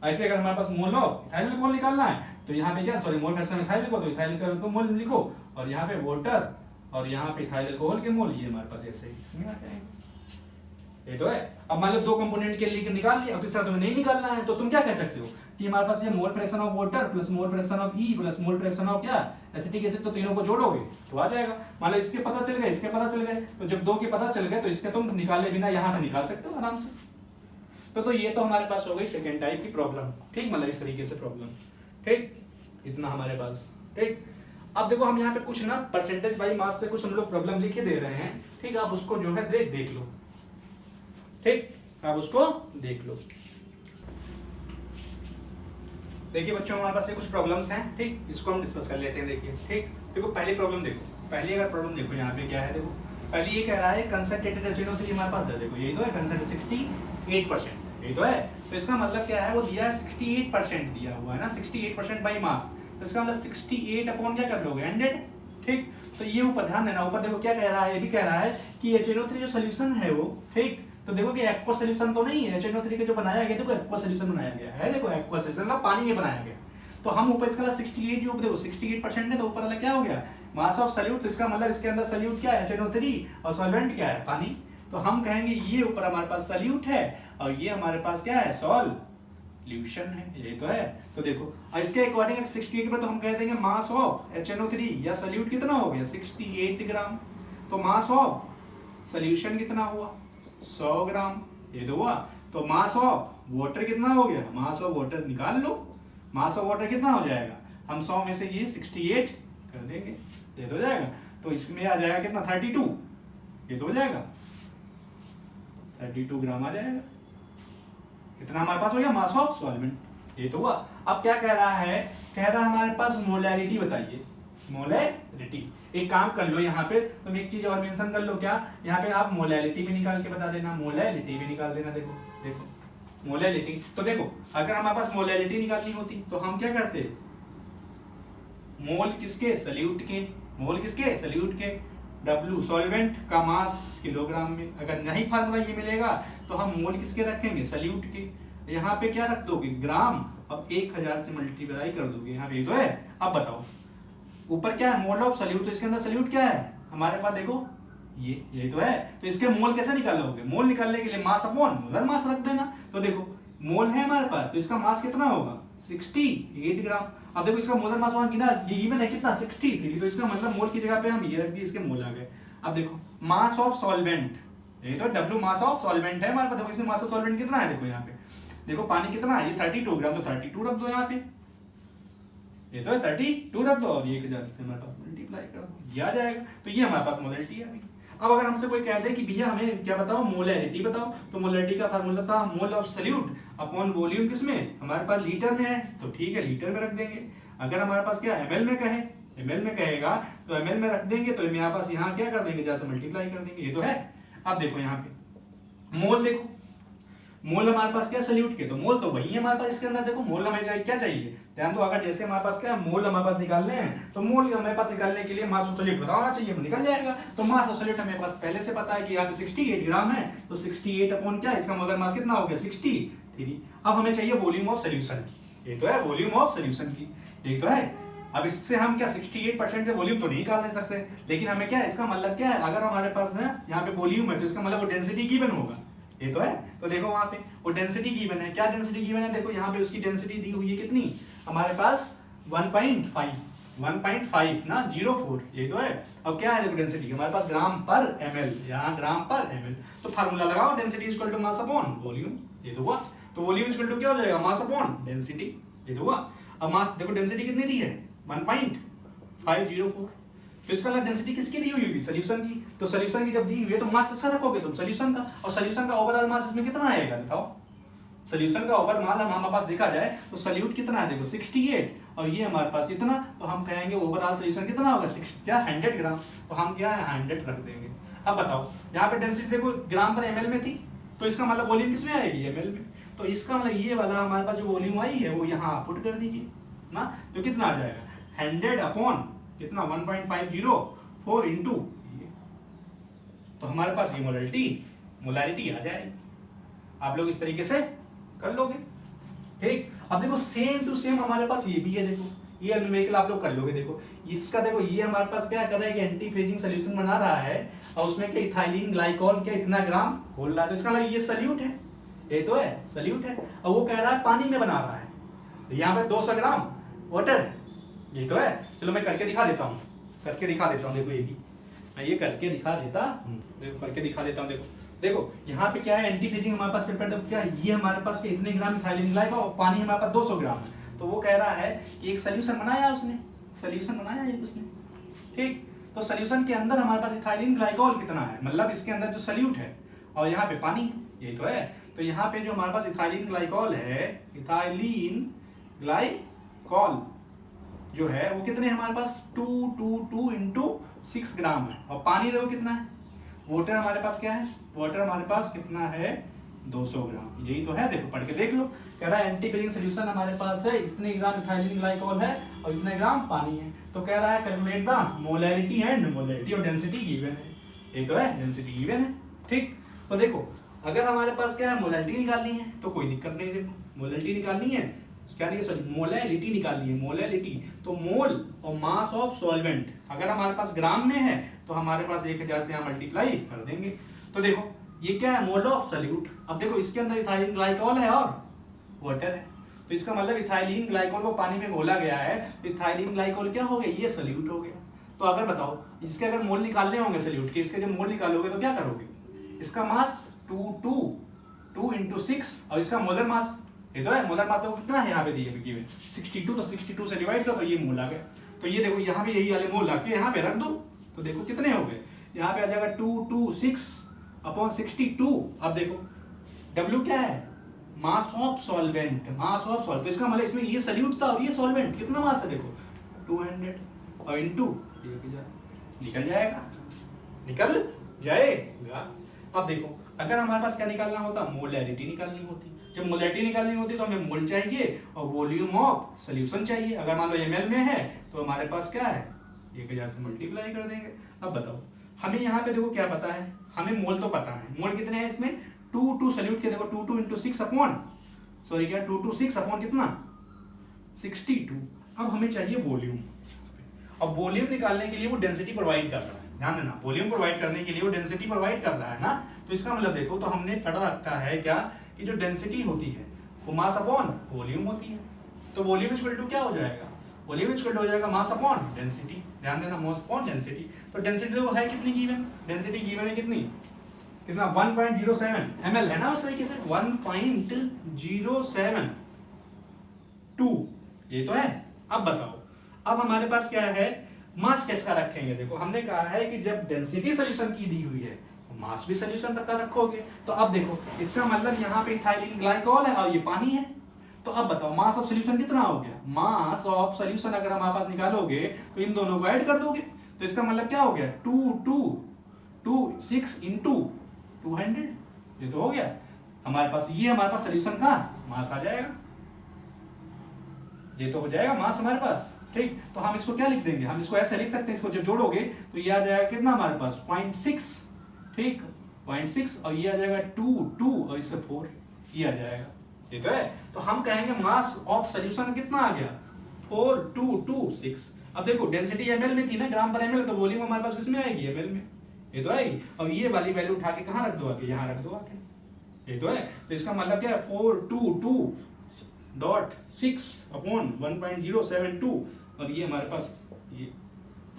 ऐसे अगर हमारे पास मोल ऑफ इथाइल अल्कोहल निकालना है तो यहाँ पे क्या सॉरी मोल फ्रैक्शन इथाइल लिखो, तो इथाइल का मोल लिखो, और यहाँ पे वाटर और यहाँ पे इथाइल अल्कोहल के मोल, ये हमारे पास ऐसे इसमें आ जाएंगे। ये तो है। अब मान लो 2 कंपोनेंट के लिए निकाल लिया, अब तीसरा तुम्हें नहीं निकालना है, तो तुम क्या कह सकते हो कि हमारे पास ये मोल fraction of water plus mole fraction of E plus mole fraction of क्या एसिटिक एसिड, तो तीनों को जोड़ोगे तो आ जाएगा। मान लो इसके पता चल गए, इसके पता चल गए, तो जब 2 के पता चल गए तो इसके तुम निकाले बिना यहां से निकाल सकते हो आराम से। तो ये तो हमारे पास हो गई सेकेंड टाइप की प्रॉब्लम। ठीक, मतलब इस तरीके से प्रॉब्लम। ठीक, इतना हमारे पास। ठीक, अब देखो हम यहाँ पे कुछ ना परसेंटेज बाई मास से कुछ हम लोग प्रॉब्लम लिख के दे रहे हैं। ठीक, आप उसको जो है देख लो। ठीक, आप उसको देख लो। देखिए बच्चों हमारे पास ये कुछ प्रॉब्लम्स हैं। ठीक, इसको हम डिस्कस कर लेते हैं। देखिए ठीक, देखो पहली प्रॉब्लम देखो, पहली अगर प्रॉब्लम देखो यहाँ पे क्या है, देखो पहली ये कह रहा है कंसंट्रेटेड एसिडोसिटी हमारे पास है। देखो यही तो है कंसंट्रेटेड 68%, यही तो है। तो इसका मतलब क्या है, वो दिया है 68% दिया हुआ है ना, 68% बाई मास। तो इसका मतलब 68 अपॉन क्या कर लोगे 100। ठीक, तो ये ऊपर ध्यान देना, ऊपर देखो क्या कह रहा है, ये भी कह रहा है कि HNO3 जो सोल्यूशन है वो, ठीक, तो देखो कि एक्वा सोल्यूशन तो नहीं है, HNO3 का जो बनाया गया देखो एक्वा सोल्यूशन बनाया गया है। देखो एक्वा सोल्यूशन मतलब पानी में बनाया गया। तो हम ऊपर इसका 68 जो देखो 68% है, तो ऊपर वाला क्या हो गया मास ऑफ सॉल्यूट। तो इसका मतलब इसके अंदर सॉल्यूट क्या है HNO3 और सॉल्वेंट क्या है पानी। तो हम कहेंगे ये ऊपर हमारे पास सॉल्यूट है और ये हमारे पास क्या है सॉल्यूशन है, ये तो है। तो देखो इसके अकॉर्डिंग 68 पर तो हम कह देंगे मास ऑफ HNO3 या सॉल्यूट कितना हो गया 68 ग्राम। तो मास ऑफ सॉल्यूशन कितना हुआ 100 ग्राम, ये तो हुआ। तो मास ऑफ वाटर कितना हो गया, मास ऑफ वाटर निकाल लो, मास ऑफ वाटर कितना हो जाएगा, हम 100 में से ये 68 कर देंगे, ये तो हो जाएगा। तो इसमें आ जाएगा कितना 32, ये तो हो जाएगा 32 ग्राम आ जाएगा। इतना हमारे पास हो गया मास ऑफ सॉल्वेंट, ये तो हुआ। अब क्या कह रहा है, कह रहा है हमारे पास मोलैरिटी बताइए, मोलैरिटी। एक काम कर लो यहाँ पे तुम एक चीज और मेंशन कर लो, क्या यहाँ पे आप मोलैरिटी भी निकाल के बता देना, मोलैरिटी भी निकाल देना। देखो देखो मोलैरिटी, तो देखो अगर हमारे पास मोलैरिटी निकालनी होती तो हम क्या करते, मोल किसके सल्यूट के, मोल किसके सल्यूट के, W सॉल्वेंट का मास किलोग्राम में। अगर नहीं फार्मूला ये मिलेगा तो हम मोल किसके रखेंगे सल्यूट के, यहाँ पे क्या रख दोगे ग्राम, अब 1000 से मल्टीप्लाई कर दोगे यहाँ पे, ये तो है। अब बताओ ऊपर क्या है मोल ऑफ सल्यूट, तो इसके अंदर सल्यूट क्या है हमारे पास, देखो ये तो है। तो इसके मोल कैसे निकालोगे, मोल निकालने के लिए मास अपॉन मोलर मास रख देना। तो देखो मोल है हमारे पास, तो इसका मास कितना होगा 68 ग्राम। अब देखो इसका मोलर मास वहां गिना, ये इवन है कितना 63, तो इसका मतलब मोल की जगह पे हम ये रख दिए, इसके मोल आ गए। अब देखो मास ऑफ सॉल्वेंट, ये तो W मास ऑफ सॉल्वेंट है हमारे पास। देखो इसमें मास ऑफ सॉल्वेंट कितना है, देखो यहाँ पे देखो पानी कितना है, ये 32 ग्राम, तो 32 रख दो यहाँ पे, ये तो है 32 रख दो और ये 1000 से हमारे पास मल्टीप्लाई कर दो, ये आ जाएगा। तो ये हमारे पास मोलैरिटी है अभी। अब अगर हमसे कोई कह दे कि भैया हमें क्या बताओ मोलैरिटी बताओ, तो मोलैरिटी का फार्मूला था mole of solute upon volume किसमें हमारे पास लीटर में है, तो ठीक है लीटर में रख देंगे। अगर हमारे पास क्या ml में कहे, ml में कहेगा तो ml में रख देंगे, तो मेरे पास यहाँ क्या कर देंगे जैसे मल्टीप्लाई कर देंगे, ये तो है। अब देखो यहाँ पे मोल, देखो मोल हमारे पास क्या सल्यूट के, तो मोल तो वही है हमारे पास। इसके अंदर देखो मोल हमें क्या चाहिए, ध्यान दो, अगर जैसे हमारे पास क्या मोल हमारे पास निकालने हैं, तो मोल हमारे पास निकालने के लिए मास ऑफ सॉल्यूट पता होना चाहिए, निकल जाएगा। तो मास ऑफ सॉल्यूट हमें पास पहले से पता है कि यहाँ पे 68 ग्राम है, तो 68 अपॉन क्या, इसका मोलर मास कितना हो गया 63। अब हमें चाहिए वॉल्यूम ऑफ सॉल्यूशन की, ये तो है वॉल्यूम ऑफ सॉल्यूशन की, ये तो है। अब इससे हम क्या 68% से वॉल्यूम तो नहीं निकाल नहीं सकते, लेकिन हमें क्या इसका मतलब क्या है, अगर हमारे पास ना यहाँ पे वॉल्यूम है तो इसका मतलब वो डेंसिटी गिवन होगा, ये तो है। तो देखो वहां पे वो डेंसिटी गिवन है, क्या डेंसिटी गिवन है, देखो यहाँ पे उसकी डेंसिटी दी हुई है कितनी हमारे पास 1.5 1.5 ना 04, यही तो है। अब क्या है देखो डेंसिटी हमारे पास ग्राम पर ml, यहाँ ग्राम पर ml, तो फार्मूला लगाओ density equal to mass upon volume, ये तो हुआ। तो वॉल्यूम इक्वल टू क्या हो जाएगा, मास अपॉन डेंसिटी, ये तो हुआ। अब मास देखो डेंसिटी कितनी दी है 1.504, तो इसका मतलब डेंसिटी किसकी दी हुई होगी, सोल्यूशन की। तो सोल्यूशन की जब दी हुई है तो मास किसका रखोगे तुम, सोल्यूशन का, और सोल्यूशन का ओवरऑल मास इसमें कितना आएगा बताओ। सोल्यूशन का ओवर मास हमारे पास देखा जाए तो सोल्यूट कितना है देखो 68, और ये हमारे पास इतना, तो हम कहेंगे ओवरऑल सोल्यूशन कितना होगा 100 ग्राम, तो हम क्या है 100 रख देंगे। अब बताओ यहाँ पे डेंसिटी देखो ग्राम पर ml में थी, तो इसका मतलब वॉल्यूम किसमें आएगी ml में, तो इसका मतलब ये वाला हमारे पास जो वॉल्यूम आई है वो यहाँ पुट कर दीजिए ना, तो कितना आ जाएगा 100 अपॉन कितना 1.504 इंटू, तो हमारे पास ये मोलारिटी आ जाएगी। आप लोग इस तरीके से कर लोगे, ठीक। अब देखो सेम टू सेम हमारे पास ये भी है, देखो ये न्यूमेरिकल आप लोग कर लोगे। देखो इसका देखो ये हमारे पास क्या कर रहा है कि एंटी फ्रीजिंग सोल्यूशन बना रहा है, और उसमें क्या इथाइलिन ग्लाइकॉल क्या इतना ग्राम घोल रहा है, तो इसका मतलब ये सोल्यूट है, ये तो है सोल्यूट है, और वो कह रहा है पानी में बना रहा है, तो यहाँ पे 200 ग्राम वाटर है, ये तो है। चलो मैं करके दिखा देता हूँ, करके दिखा देता हूँ, देखो ये भी मैं ये करके दिखा देता, देखो करके दिखा देता हूँ। देखो यहाँ पे क्या है एंटी फ्रीजिंग हमारे पास पेपर, देखो क्या है ये हमारे पास इतने ग्राम इथाइलिन ग्लाइकॉल और पानी हमारे पास 200 ग्राम है, तो वो कह रहा है कि एक सोल्यूशन बनाया उसने, सोल्यूशन बनाया है उसने, ठीक। तो सोल्यूशन के अंदर हमारे पास इथाइलिन ग्लाइकॉल कितना है, मतलब इसके अंदर जो सोल्यूट है, और यहाँ पे पानी है, ये तो है। तो यहाँ पे जो हमारे पास इथाइलिन ग्लाइकॉल है, इथाइलिन ग्लाइकॉल जो है वो कितने हमारे पास 222 इंटू 6 ग्राम है, और पानी देखो कितना है, वाटर हमारे पास क्या है, वाटर हमारे पास कितना है 200 ग्राम, यही तो है। देखो पढ़ के देख लो, कह रहा है एंटी फ्रीजिंग सोल्यूशन हमारे पास है, इतने ग्राम इथाइलिन ग्लाइकॉल है और इतने ग्राम पानी है, तो कह रहा है calculate the molarity and molarity, और डेंसिटी गिवन है, यही तो है डेंसिटी गिवन है, ठीक। तो देखो अगर हमारे पास क्या है मोलैरिटी निकालनी है तो कोई दिक्कत नहीं, देखो मोलैरिटी निकालनी है, क्या नहीं सॉरी मोलैलिटी निकालनी है, मोलैलिटी, तो मोल और मास ऑफ सॉल्वेंट अगर हमारे पास ग्राम में है तो हमारे पास 1000 से यहाँ मल्टीप्लाई कर देंगे। तो देखो ये क्या है मोल ऑफ सोल्यूट, अब देखो इसके अंदर इथाइलिन ग्लाइकॉल है और वाटर है, तो इसका मतलब इथाइलिन ग्लाइकॉल को पानी में घोला गया है, तो इथाइलिन ग्लाइकॉल क्या हो गया, ये सोल्यूट हो गया। तो अगर बताओ इसके अगर मोल निकालने होंगे सोल्यूट के, इसके जब मोल निकालोगे तो क्या करोगे, इसका मास 2 इंटू 6 और इसका मोलर मास, ये तो है मोलर मास देखो कितना है यहाँ पे दिए गिवन 62, तो 62 से डिवाइड करो तो ये मोल आ गया। तो ये देखो यहाँ पे यही वाले मोल आके यहाँ पे रख दो, तो देखो कितने हो गए, यहाँ पे आ जाएगा 226 अपॉन 62। अब देखो W क्या है, mass of solvent, mass of solvent, तो इसका मतलब इसमें ये सोल्यूट था और ये सॉल्वेंट, कितना मास है देखो 200 और इंटू निकल जाएगा, निकल जाएगा। अब देखो अगर हमारे पास क्या निकालना होता, मोलैरिटी निकालनी होती, जब मोलैरिटी निकालनी होती तो हमें मोल चाहिए और वॉल्यूम ऑफ सोल्यूशन चाहिए। अगर मान लो ml में है तो हमारे पास क्या है 1000 से मल्टीप्लाई कर देंगे। अब बताओ हमें यहाँ पे देखो क्या पता है, हमें मोल तो पता है, मोल कितने हैं इसमें 2 सोल्यूट के देखो 2 इंटू 6 अपॉन सॉरी क्या 2 6 अपॉन कितना 62। अब हमें चाहिए वॉल्यूम, अब वॉल्यूम निकालने के लिए वो डेंसिटी प्रोवाइड कर रहा है, ध्यान देना वॉल्यूम प्रोवाइड करने के लिए वो डेंसिटी प्रोवाइड कर रहा है ना, तो इसका मतलब देखो तो हमने पढ़ रखा है क्या कि जो डेंसिटी होती है वो मास अपॉन वॉल्यूम होती है, तो वॉल्यूम इक्वल टू क्या हो जाएगा, वॉल्यूम इक्वल टू हो जाएगा मास अपॉन डेंसिटी, ध्यान देना मास अपॉन डेंसिटी। तो डेंसिटी वो है कितनी गिवन, डेंसिटी गिवन है कितनी, कितना 1.07 ml है ना, उस तरीके से 1.072 ये तो है। अब बताओ अब हमारे पास क्या है, मास किसका रखेंगे, देखो हमने कहा है कि जब डेंसिटी सोल्यूशन की दी हुई है तो मास भी सोल्यूशन का रखोगे। तो अब देखो इसका मतलब यहाँ पे इथाइलिन ग्लाइकॉल है और ये पानी है, तो अब बताओ मास ऑफ सोल्यूशन कितना हो गया, मास ऑफ सोल्यूशन अगर हमारे पास निकालोगे तो इन दोनों को ऐड कर दोगे, तो इसका मतलब क्या हो गया 226 इंटू 200, ये तो हो गया हमारे पास, ये हमारे पास सोल्यूशन का मास आ जाएगा, ये तो हो जाएगा मास हमारे पास, ठीक। तो हम इसको क्या लिख देंगे, हम इसको ऐसे लिख सकते हैं, इसको जब जोड़ोगे तो ये आ जाएगा कितना हमारे पास 0.6, ठीक 0.6 और ये आ जाएगा 2 और इससे 4 ये आ जाएगा, ये तो है। तो हम कहेंगे मास ऑफ सोल्यूशन कितना आ गया 4226। अब देखो डेंसिटी ml में थी ना, ग्राम पर ml, तो वॉल्यूम हमारे पास किसमें आएगी ml में, ये तो आएगी। अब ये वाली वैल्यू उठा के कहाँ रख दो आके, यहाँ रख दो आके, ये तो है। तो इसका मतलब क्या है 422.6 अपॉन 1.072 और ये हमारे पास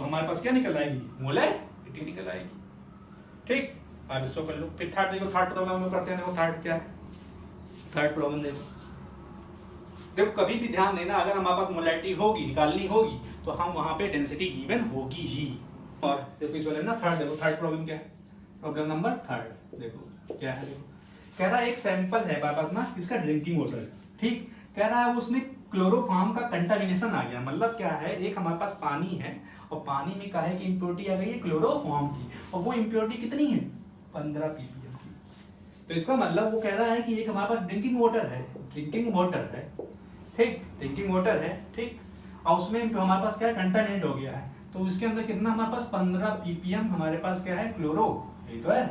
तो हमारे पास क्या निकल आएगी, मोलैलिटी निकल आएगी। ठीक, अब इसको कर लो। फिर थर्ड देखो, थर्ड प्रॉब्लम करते हैं। देखो थर्ड क्या है, थर्ड प्रॉब्लम देखो कभी भी ध्यान देना, अगर हमारे पास मोलैलिटी होगी, निकालनी होगी, तो हम वहां पे डेंसिटी गिवन होगी ही। और देखो इस वाले में ना थर्ड, देखो थर्ड प्रॉब्लम क्या है, प्रॉब्लम नंबर थर्ड देखो क्या है। देखो कह रहा है एक सैंपल है हमारे पास ना, इसका ड्रिंकिंग वाटर, ठीक, कह रहा है उसमें क्लोरोफॉर्म का कंटामिनेशन आ गया। मतलब क्या है, एक हमारे पास पानी है और पानी में क्या है कि इम्प्योरिटी आ गई है क्लोरोफॉर्म की, और वो इम्प्योरिटी कितनी है, 15 ppm की। तो इसका मतलब वो कह रहा है कि एक हमारे पास ड्रिंकिंग वाटर है, ड्रिंकिंग वाटर है, ठीक, ड्रिंकिंग वाटर है, ठीक, और उसमें हमारे पास क्या है, कंटामिनेट हो गया है। तो उसके अंदर कितना हमारे पास 15 ppm हमारे पास क्या है, क्लोरो, ये तो है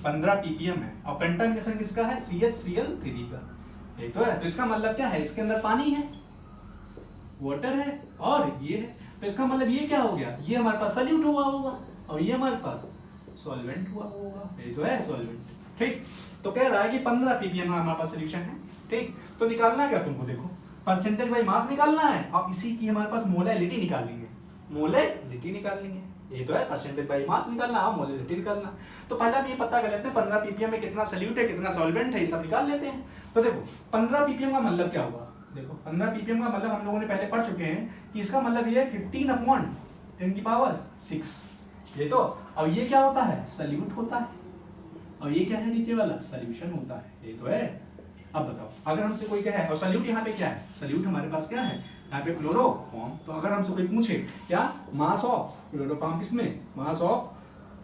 15 ppm है। और कंटामिनेशन किसका है, CHCl3 का, ये तो है। तो इसका मतलब क्या है, इसके अंदर पानी है, वाटर है, और ये है। तो इसका मतलब ये क्या हो गया, ये हमारे पास सॉल्यूट हुआ होगा और ये हमारे पास सॉल्वेंट हुआ होगा, ये तो है सॉल्वेंट। ठीक, तो कह रहा है कि 15 ppm हमारे पास सोल्यूशन है। ठीक, तो निकालना क्या तुमको, देखो परसेंटेज बाई मास निकालना है और इसी की हमारे पास मोलैलिटी निकालनी है, मोलैलिटी निकालनी है, ये तो है परसेंटेज बाई मास निकालना और मोलैलिटी निकालना। तो पहले हम ये पता कर लेते हैं 15 ppm में कितना सॉल्यूट है, कितना सॉल्वेंट है, ये सब निकाल लेते हैं। तो देखो 15 ppm का मतलब क्या हुआ, देखो 15 ppm का मतलब हम लोगों ने पहले पढ़ चुके हैं कि इसका मतलब ये है 15/10⁶, ये तो। और ये क्या होता है, सॉल्यूट होता है, और ये क्या है नीचे वाला, सॉल्यूशन होता है, ये तो है। अब बताओ अगर हमसे कोई कहे, और सॉल्यूट यहाँ पे क्या है, सॉल्यूट हमारे पास क्या है यहाँ पे, क्लोरोफॉर्म। तो अगर हमसे कोई पूछे क्या मास ऑफ क्लोरोफॉर्म, किसमें, मास ऑफ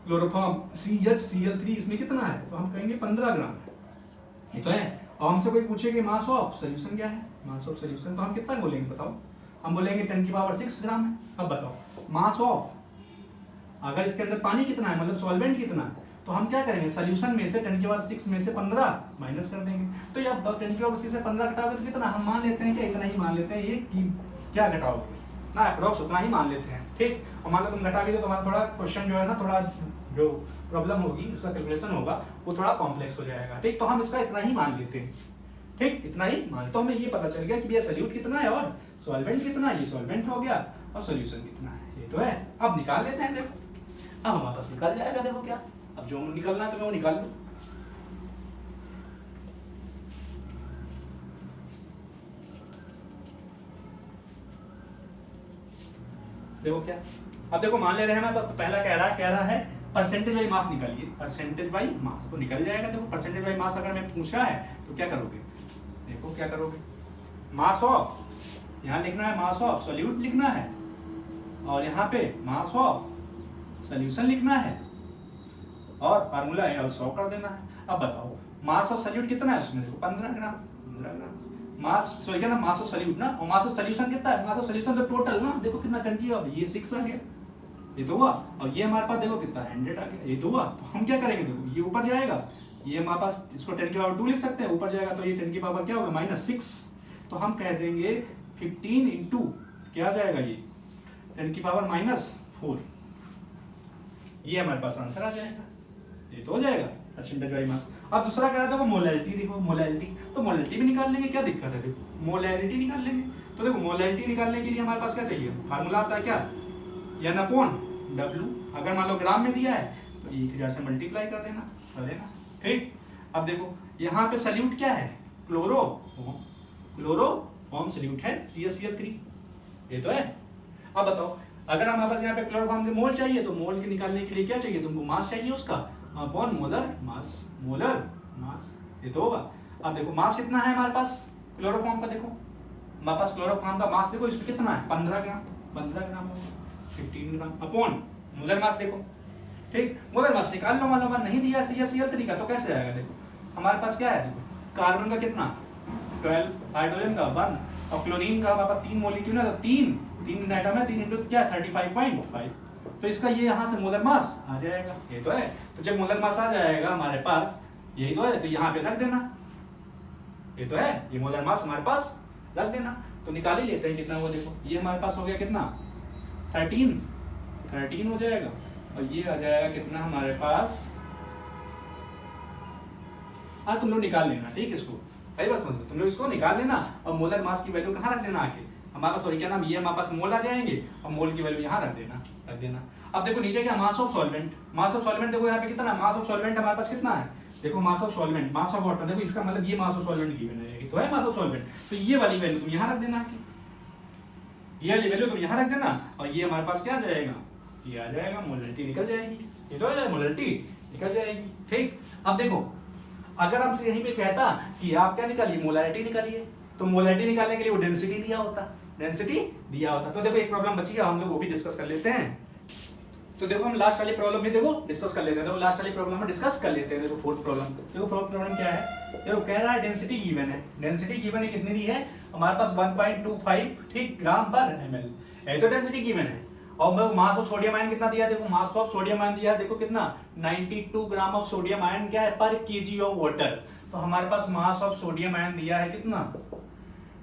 क्लोरोफॉर्म CHCl3 इसमें कितना है, तो हम कहेंगे 15 ग्राम है, ये तो है। और हमसे कोई पूछे कि मास ऑफ सोल्यूशन क्या है, मास ऑफ सोल्यूशन, तो हम कितना बोलेंगे बताओ, हम बोलेंगे 10⁶ ग्राम है। अब बताओ मास ऑफ, अगर इसके अंदर पानी कितना है, मतलब सॉल्वेंट कितना है, तो हम क्या करेंगे, सोल्यूशन में से 10⁶ में से 15 माइनस कर देंगे। तो ये बताओ 10⁶ से 15 घटाओगे तो कितना, हम मान लेते हैं क्या, इतना ही मान लेते हैं, ये कि क्या घटाओगे ना, अप्रोक्स उतना ही मान लेते हैं। ठीक, और मान लो तुम घटा भी तो तुम्हारा थोड़ा क्वेश्चन जो है ना, थोड़ा जो प्रॉब्लम होगी उसका कैलकुलेशन होगा वो थोड़ा कॉम्प्लेक्स हो जाएगा। ठीक, तो हम इसका इतना ही मान लेते हैं, ठीक, इतना ही मान, तो हमें ये पता चल गया कि भैया सॉल्यूट कितना है और सॉल्वेंट कितना है, ये सॉल्वेंट हो गया और सॉल्यूशन कितना है, ये तो है। अब निकाल लेते हैं, देखो अब हमारे पास निकल जाएगा। देखो क्या, अब जो निकलना है तुम्हें वो निकाल लो। देखो क्या, अब देखो मान ले रहे हैं मैं, पहला कह रहा है परसेंटेज बाई मास निकालिए, परसेंटेज बाई मास, तो निकल जाएगा। देखो परसेंटेज बाई मास अगर मैं पूछा है तो क्या करोगे, देखो क्या करोगे, मास ऑफ, यहाँ लिखना है मास ऑफ सॉल्यूट लिखना है, और यहाँ पे मास ऑफ सॉल्यूशन लिखना है, और फार्मूला है और 100 कर देना है। अब बताओ मास ऑफ सॉल्यूट कितना है उसमें, देखो 15 ग्राम, 15 ग्राम मास, सॉरी क्या ना, मास ऑफ सॉल्यूट ना, और मास ऑफ सॉल्यूशन कितना है, मास ऑफ सॉल्यूशन तो टोटल ना, देखो कितना 20, अब ये 6 आ गया, ये तो हुआ, और ये हमारे पास देखो कितना 100 आ गया, ये तो हुआ। तो हम क्या करेंगे, देखो ये ऊपर जाएगा, ये हमारे पास इसको 10⁻2 लिख सकते हैं, ऊपर जाएगा तो ये 10 क्या होगा, -6, तो हम कह देंगे 15 इंटू क्या जाएगा, ये 10⁻⁻4, ये हमारे पास आंसर आ जाएगा, ये तो हो जाएगा परसेंटेज बाई मास। अब दूसरा कह रहा था वो मोलैलिटी, देखो मोलैलिटी, तो मोलैलिटी भी निकाल लेंगे, क्या दिक्कत है, देखो मोलैलिटी निकाल लेंगे। तो देखो मोलैलिटी निकालने के लिए हमारे पास क्या चाहिए, फार्मूला आता है क्या, N/W, अगर मान लो ग्राम में दिया है तो 1000 से मल्टीप्लाई कर देना, ठीक। अब देखो यहाँ पे सॉल्यूट क्या है, क्लोरोफॉर्म सॉल्यूट है CHCl3, ये तो है। अब बताओ अगर हमारे पास यहाँ पे क्लोरोफॉर्म के मोल चाहिए, तो मोल के निकालने के लिए क्या चाहिए तुमको, मास चाहिए उसका, अपॉन मोलर मास, ये तो होगा। अब देखो मास कितना है हमारे पास क्लोरोफॉर्म का, देखो हमारे पास क्लोरोफॉर्म का मास देखो इसमें कितना है, 15 ग्राम, 15 ग्राम अपॉन मोलर मास, देखो ठीक, मोलर मास निकाल लो। मान लो नहीं दिया CHCl3 का, तो कैसे आएगा, देखो हमारे पास क्या है, देखो कार्बन का कितना 12, हाइड्रोजन का 1, और क्लोरीन का हमारे पास 3 मॉलिक्यूल है, तो 3 एटम है, 3 इंटू क्या 35.5, तो इसका ये यहाँ से मोलर मास आ जाएगा, ये तो है। तो जब मोलर मास आ जाएगा हमारे पास, यही तो है, तो यहाँ पे रख देना, ये तो है, ये मोलर मास हमारे पास रख देना। तो निकाल ही लेते हैं कितना वो, देखो ये हमारे पास हो गया कितना 13 हो जाएगा, और ये आ जाएगा कितना हमारे पास, हाँ तुम लोग निकाल लेना, ठीक, इसको भाई बस मतलब तुम लोग इसको निकाल लेना, और मोलर मास की वैल्यू कहाँ रख देना, आके हमारे पास सॉरी क्या नाम, ये हमारे पास मोल आ जाएंगे और मोल की वैल्यू यहाँ रख देना। अब देखो नीचे क्या, mass of solvent, mass of solvent देखो यहाँ पे कितना, मास ऑफ सॉल्वेंट हमारे पास कितना है, देखो mass of solvent, mass of water, देखो इसका मतलब ये मास ऑफ सॉल्वेंट गिवन है, तो है मास ऑफ सॉल्वेंट, तो ये वाली वैल्यू तुम यहाँ रख देना, ये वाली वैल्यू तुम यहाँ रख देना, और ये हमारे पास क्या आ जाएगा, ये आ जाएगा, मोलरिटी निकल जाएगी, ये तो है मोलरिटी निकल जाएगी। ठीक, अब देखो अगर हमसे यहीं पे कहता कि आप क्या निकालिए, मोलरिटी निकालिए, तो मोलरिटी निकालने के लिए वो डेंसिटी दिया होता, डेंसिटी दिया होता। तो देखो एक प्रॉब्लम बची है, हम लोग वो भी डिस्कस कर लेते हैं। तो देखो हम लास्ट वाली प्रॉब्लम में देखो डिस्कस कर लेते हैं, देखो लास्ट वाली प्रॉब्लम में डिस्कस कर लेते हैं। देखो फोर्थ प्रॉब्लम, देखो फोर्थ प्रॉब्लम क्या है, देखो कह रहा है डेंसिटी गिवन है, डेंसिटी गिवन है कितनी दी है हमारे पास 1.25 ठीक ग्राम पर ml है, तो डेंसिटी गिवन है। और मास ऑफ सोडियम आयन कितना दिया, देखो मास ऑफ सोडियम आयन दिया है, देखो कितना 92 ग्राम ऑफ सोडियम आयन क्या है पर केजी ऑफ वाटर। तो हमारे पास मास ऑफ सोडियम आयन दिया है कितना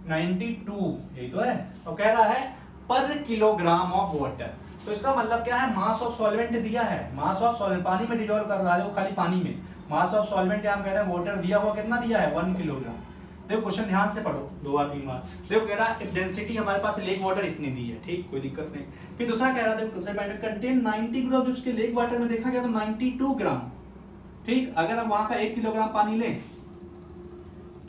92, यही तो है, और कह रहा है पर किलोग्राम ऑफ वाटर। तो इसका मतलब क्या है, मास ऑफ सॉल्वेंट दिया है, मास ऑफ सॉल्वेंट पानी में डिसॉल्व कर रहा है, वो खाली पानी में, मास ऑफ सॉल्वेंट हम कहते हैं वाटर दिया हुआ कितना दिया है 1 किलोग्राम। देखो क्वेश्चन ध्यान से पढ़ो 2 बार 3 बार। देखो कह रहा है डेंसिटी हमारे पास लेक वाटर इतनी दी है, ठीक कोई दिक्कत नहीं। फिर दूसरा कह रहा था दूसरा पॉइंट कंटेन 90 ग्राम, जो उसके लेक वाटर में देखा गया तो 92 ग्राम, ठीक। अगर हम वहां का 1 किलोग्राम पानी लें,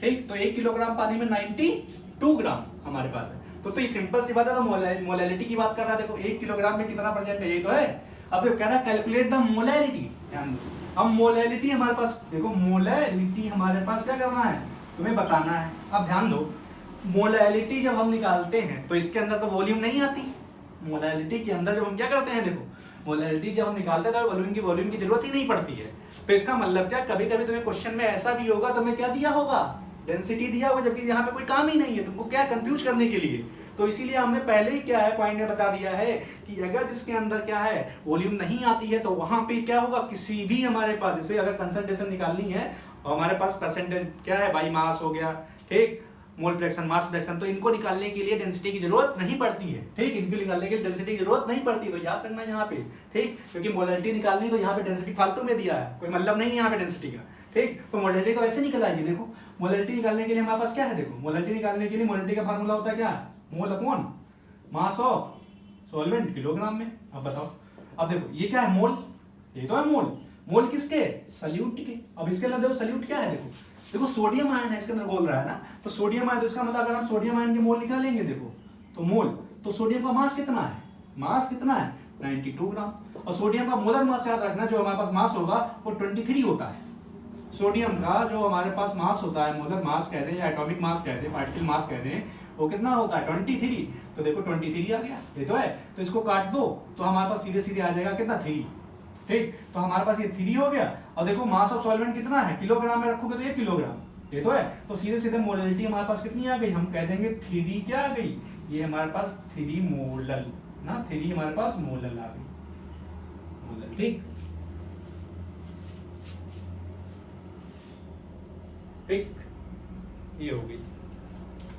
ठीक, तो 1 किलोग्राम पानी में 92 ग्राम हमारे पास है। तो ये सिंपल सी बात है, तो मोलैलिटी की बात कर रहा है। देखो 1 किलोग्राम में कितना परसेंट है, यही तो है। अब देखो कह रहा है कैलकुलेट द मोलैलिटी, ध्यान दो। अब मोलैलिटी हमारे पास, देखो मोलैलिटी हमारे पास क्या करना है, तुम्हें बताना है। अब ध्यान दो, मोलैलिटी जब हम निकालते हैं तो इसके अंदर तो वॉल्यूम नहीं आती। मोलैलिटी के अंदर जब हम क्या करते हैं, देखो मोलैलिटी जब हम निकालते हैं तो वॉल्यूम की जरूरत ही नहीं पड़ती है। तो इसका मतलब क्या, कभी कभी तुम्हें क्वेश्चन में ऐसा भी होगा, तुम्हें क्या दिया होगा, डेंसिटी दिया होगा, जबकि यहाँ पे कोई काम ही नहीं है तुमको क्या कंफ्यूज करने के लिए। तो इसीलिए हमने पहले ही क्या है पॉइंट में बता दिया है कि अगर जिसके अंदर क्या है वॉल्यूम नहीं आती है तो वहां पे क्या होगा, किसी भी हमारे पास जैसे अगर कंसंट्रेशन निकालनी है और हमारे पास परसेंटेज क्या है बाई मास हो गया, ठीक, मोल फ्रैक्शन, मास फ्रैक्शन, तो इनको निकालने के लिए डेंसिटी की जरूरत नहीं पड़ती है, ठीक। इनको निकालने के लिए डेंसिटी की जरूरत नहीं पड़ती, तो याद रखना यहाँ पे, ठीक, क्योंकि मोलैलिटी निकालनी तो यहाँ पे डेंसिटी फालतू में दिया है, कोई मतलब नहीं है यहाँ पे डेंसिटी का, ठीक। तो मोलैलिटी तो ऐसे निकल आएगी। देखो मोलैलिटी निकालने के लिए हमारे पास क्या है, देखो मोलैलिटी निकालने के लिए मोलैलिटी का फार्मूला होता है क्या, mole upon mass of solvent kilogram में। अब बताओ, अब देखो ये क्या है मोल, ये तो है मोल, मोल किसके, सल्यूट के। अब इसके अंदर देखो सल्यूट क्या है, देखो सोडियम आयन है इसके अंदर बोल रहा है ना, तो सोडियम आयन, तो इसका मतलब अगर हम सोडियम आयन के मोल निकालेंगे, देखो तो मोल, तो सोडियम का मास कितना है, मास कितना है 92 ग्राम। और सोडियम का मोलर मास याद रखना, जो हमारे पास मास होगा वो 23 होता है। सोडियम का जो हमारे पास मास होता है, मोलर मास कहते हैं या एटॉमिक मास कहते हैं, पार्टिकल मास कहते हैं, वो कितना होता है 23। तो देखो 23 आ गया, ये तो है। तो इसको काट दो तो हमारे पास सीधे सीधे आ जाएगा कितना 3, ठीक। तो हमारे पास ये 3 हो गया। और देखो मास ऑफ सॉल्वेंट कितना है, किलोग्राम में रखोगे तो 1 किलोग्राम, ये तो है। तो सीधे सीधे मोलैलिटी हमारे पास कितनी आ गई, हम कह देंगे 3 क्या आ गई, ये हमारे पास 3 मोलल ना, 3 हमारे पास मोलल आ गई, मोलल, ठीक, ठीक, ये हो गई।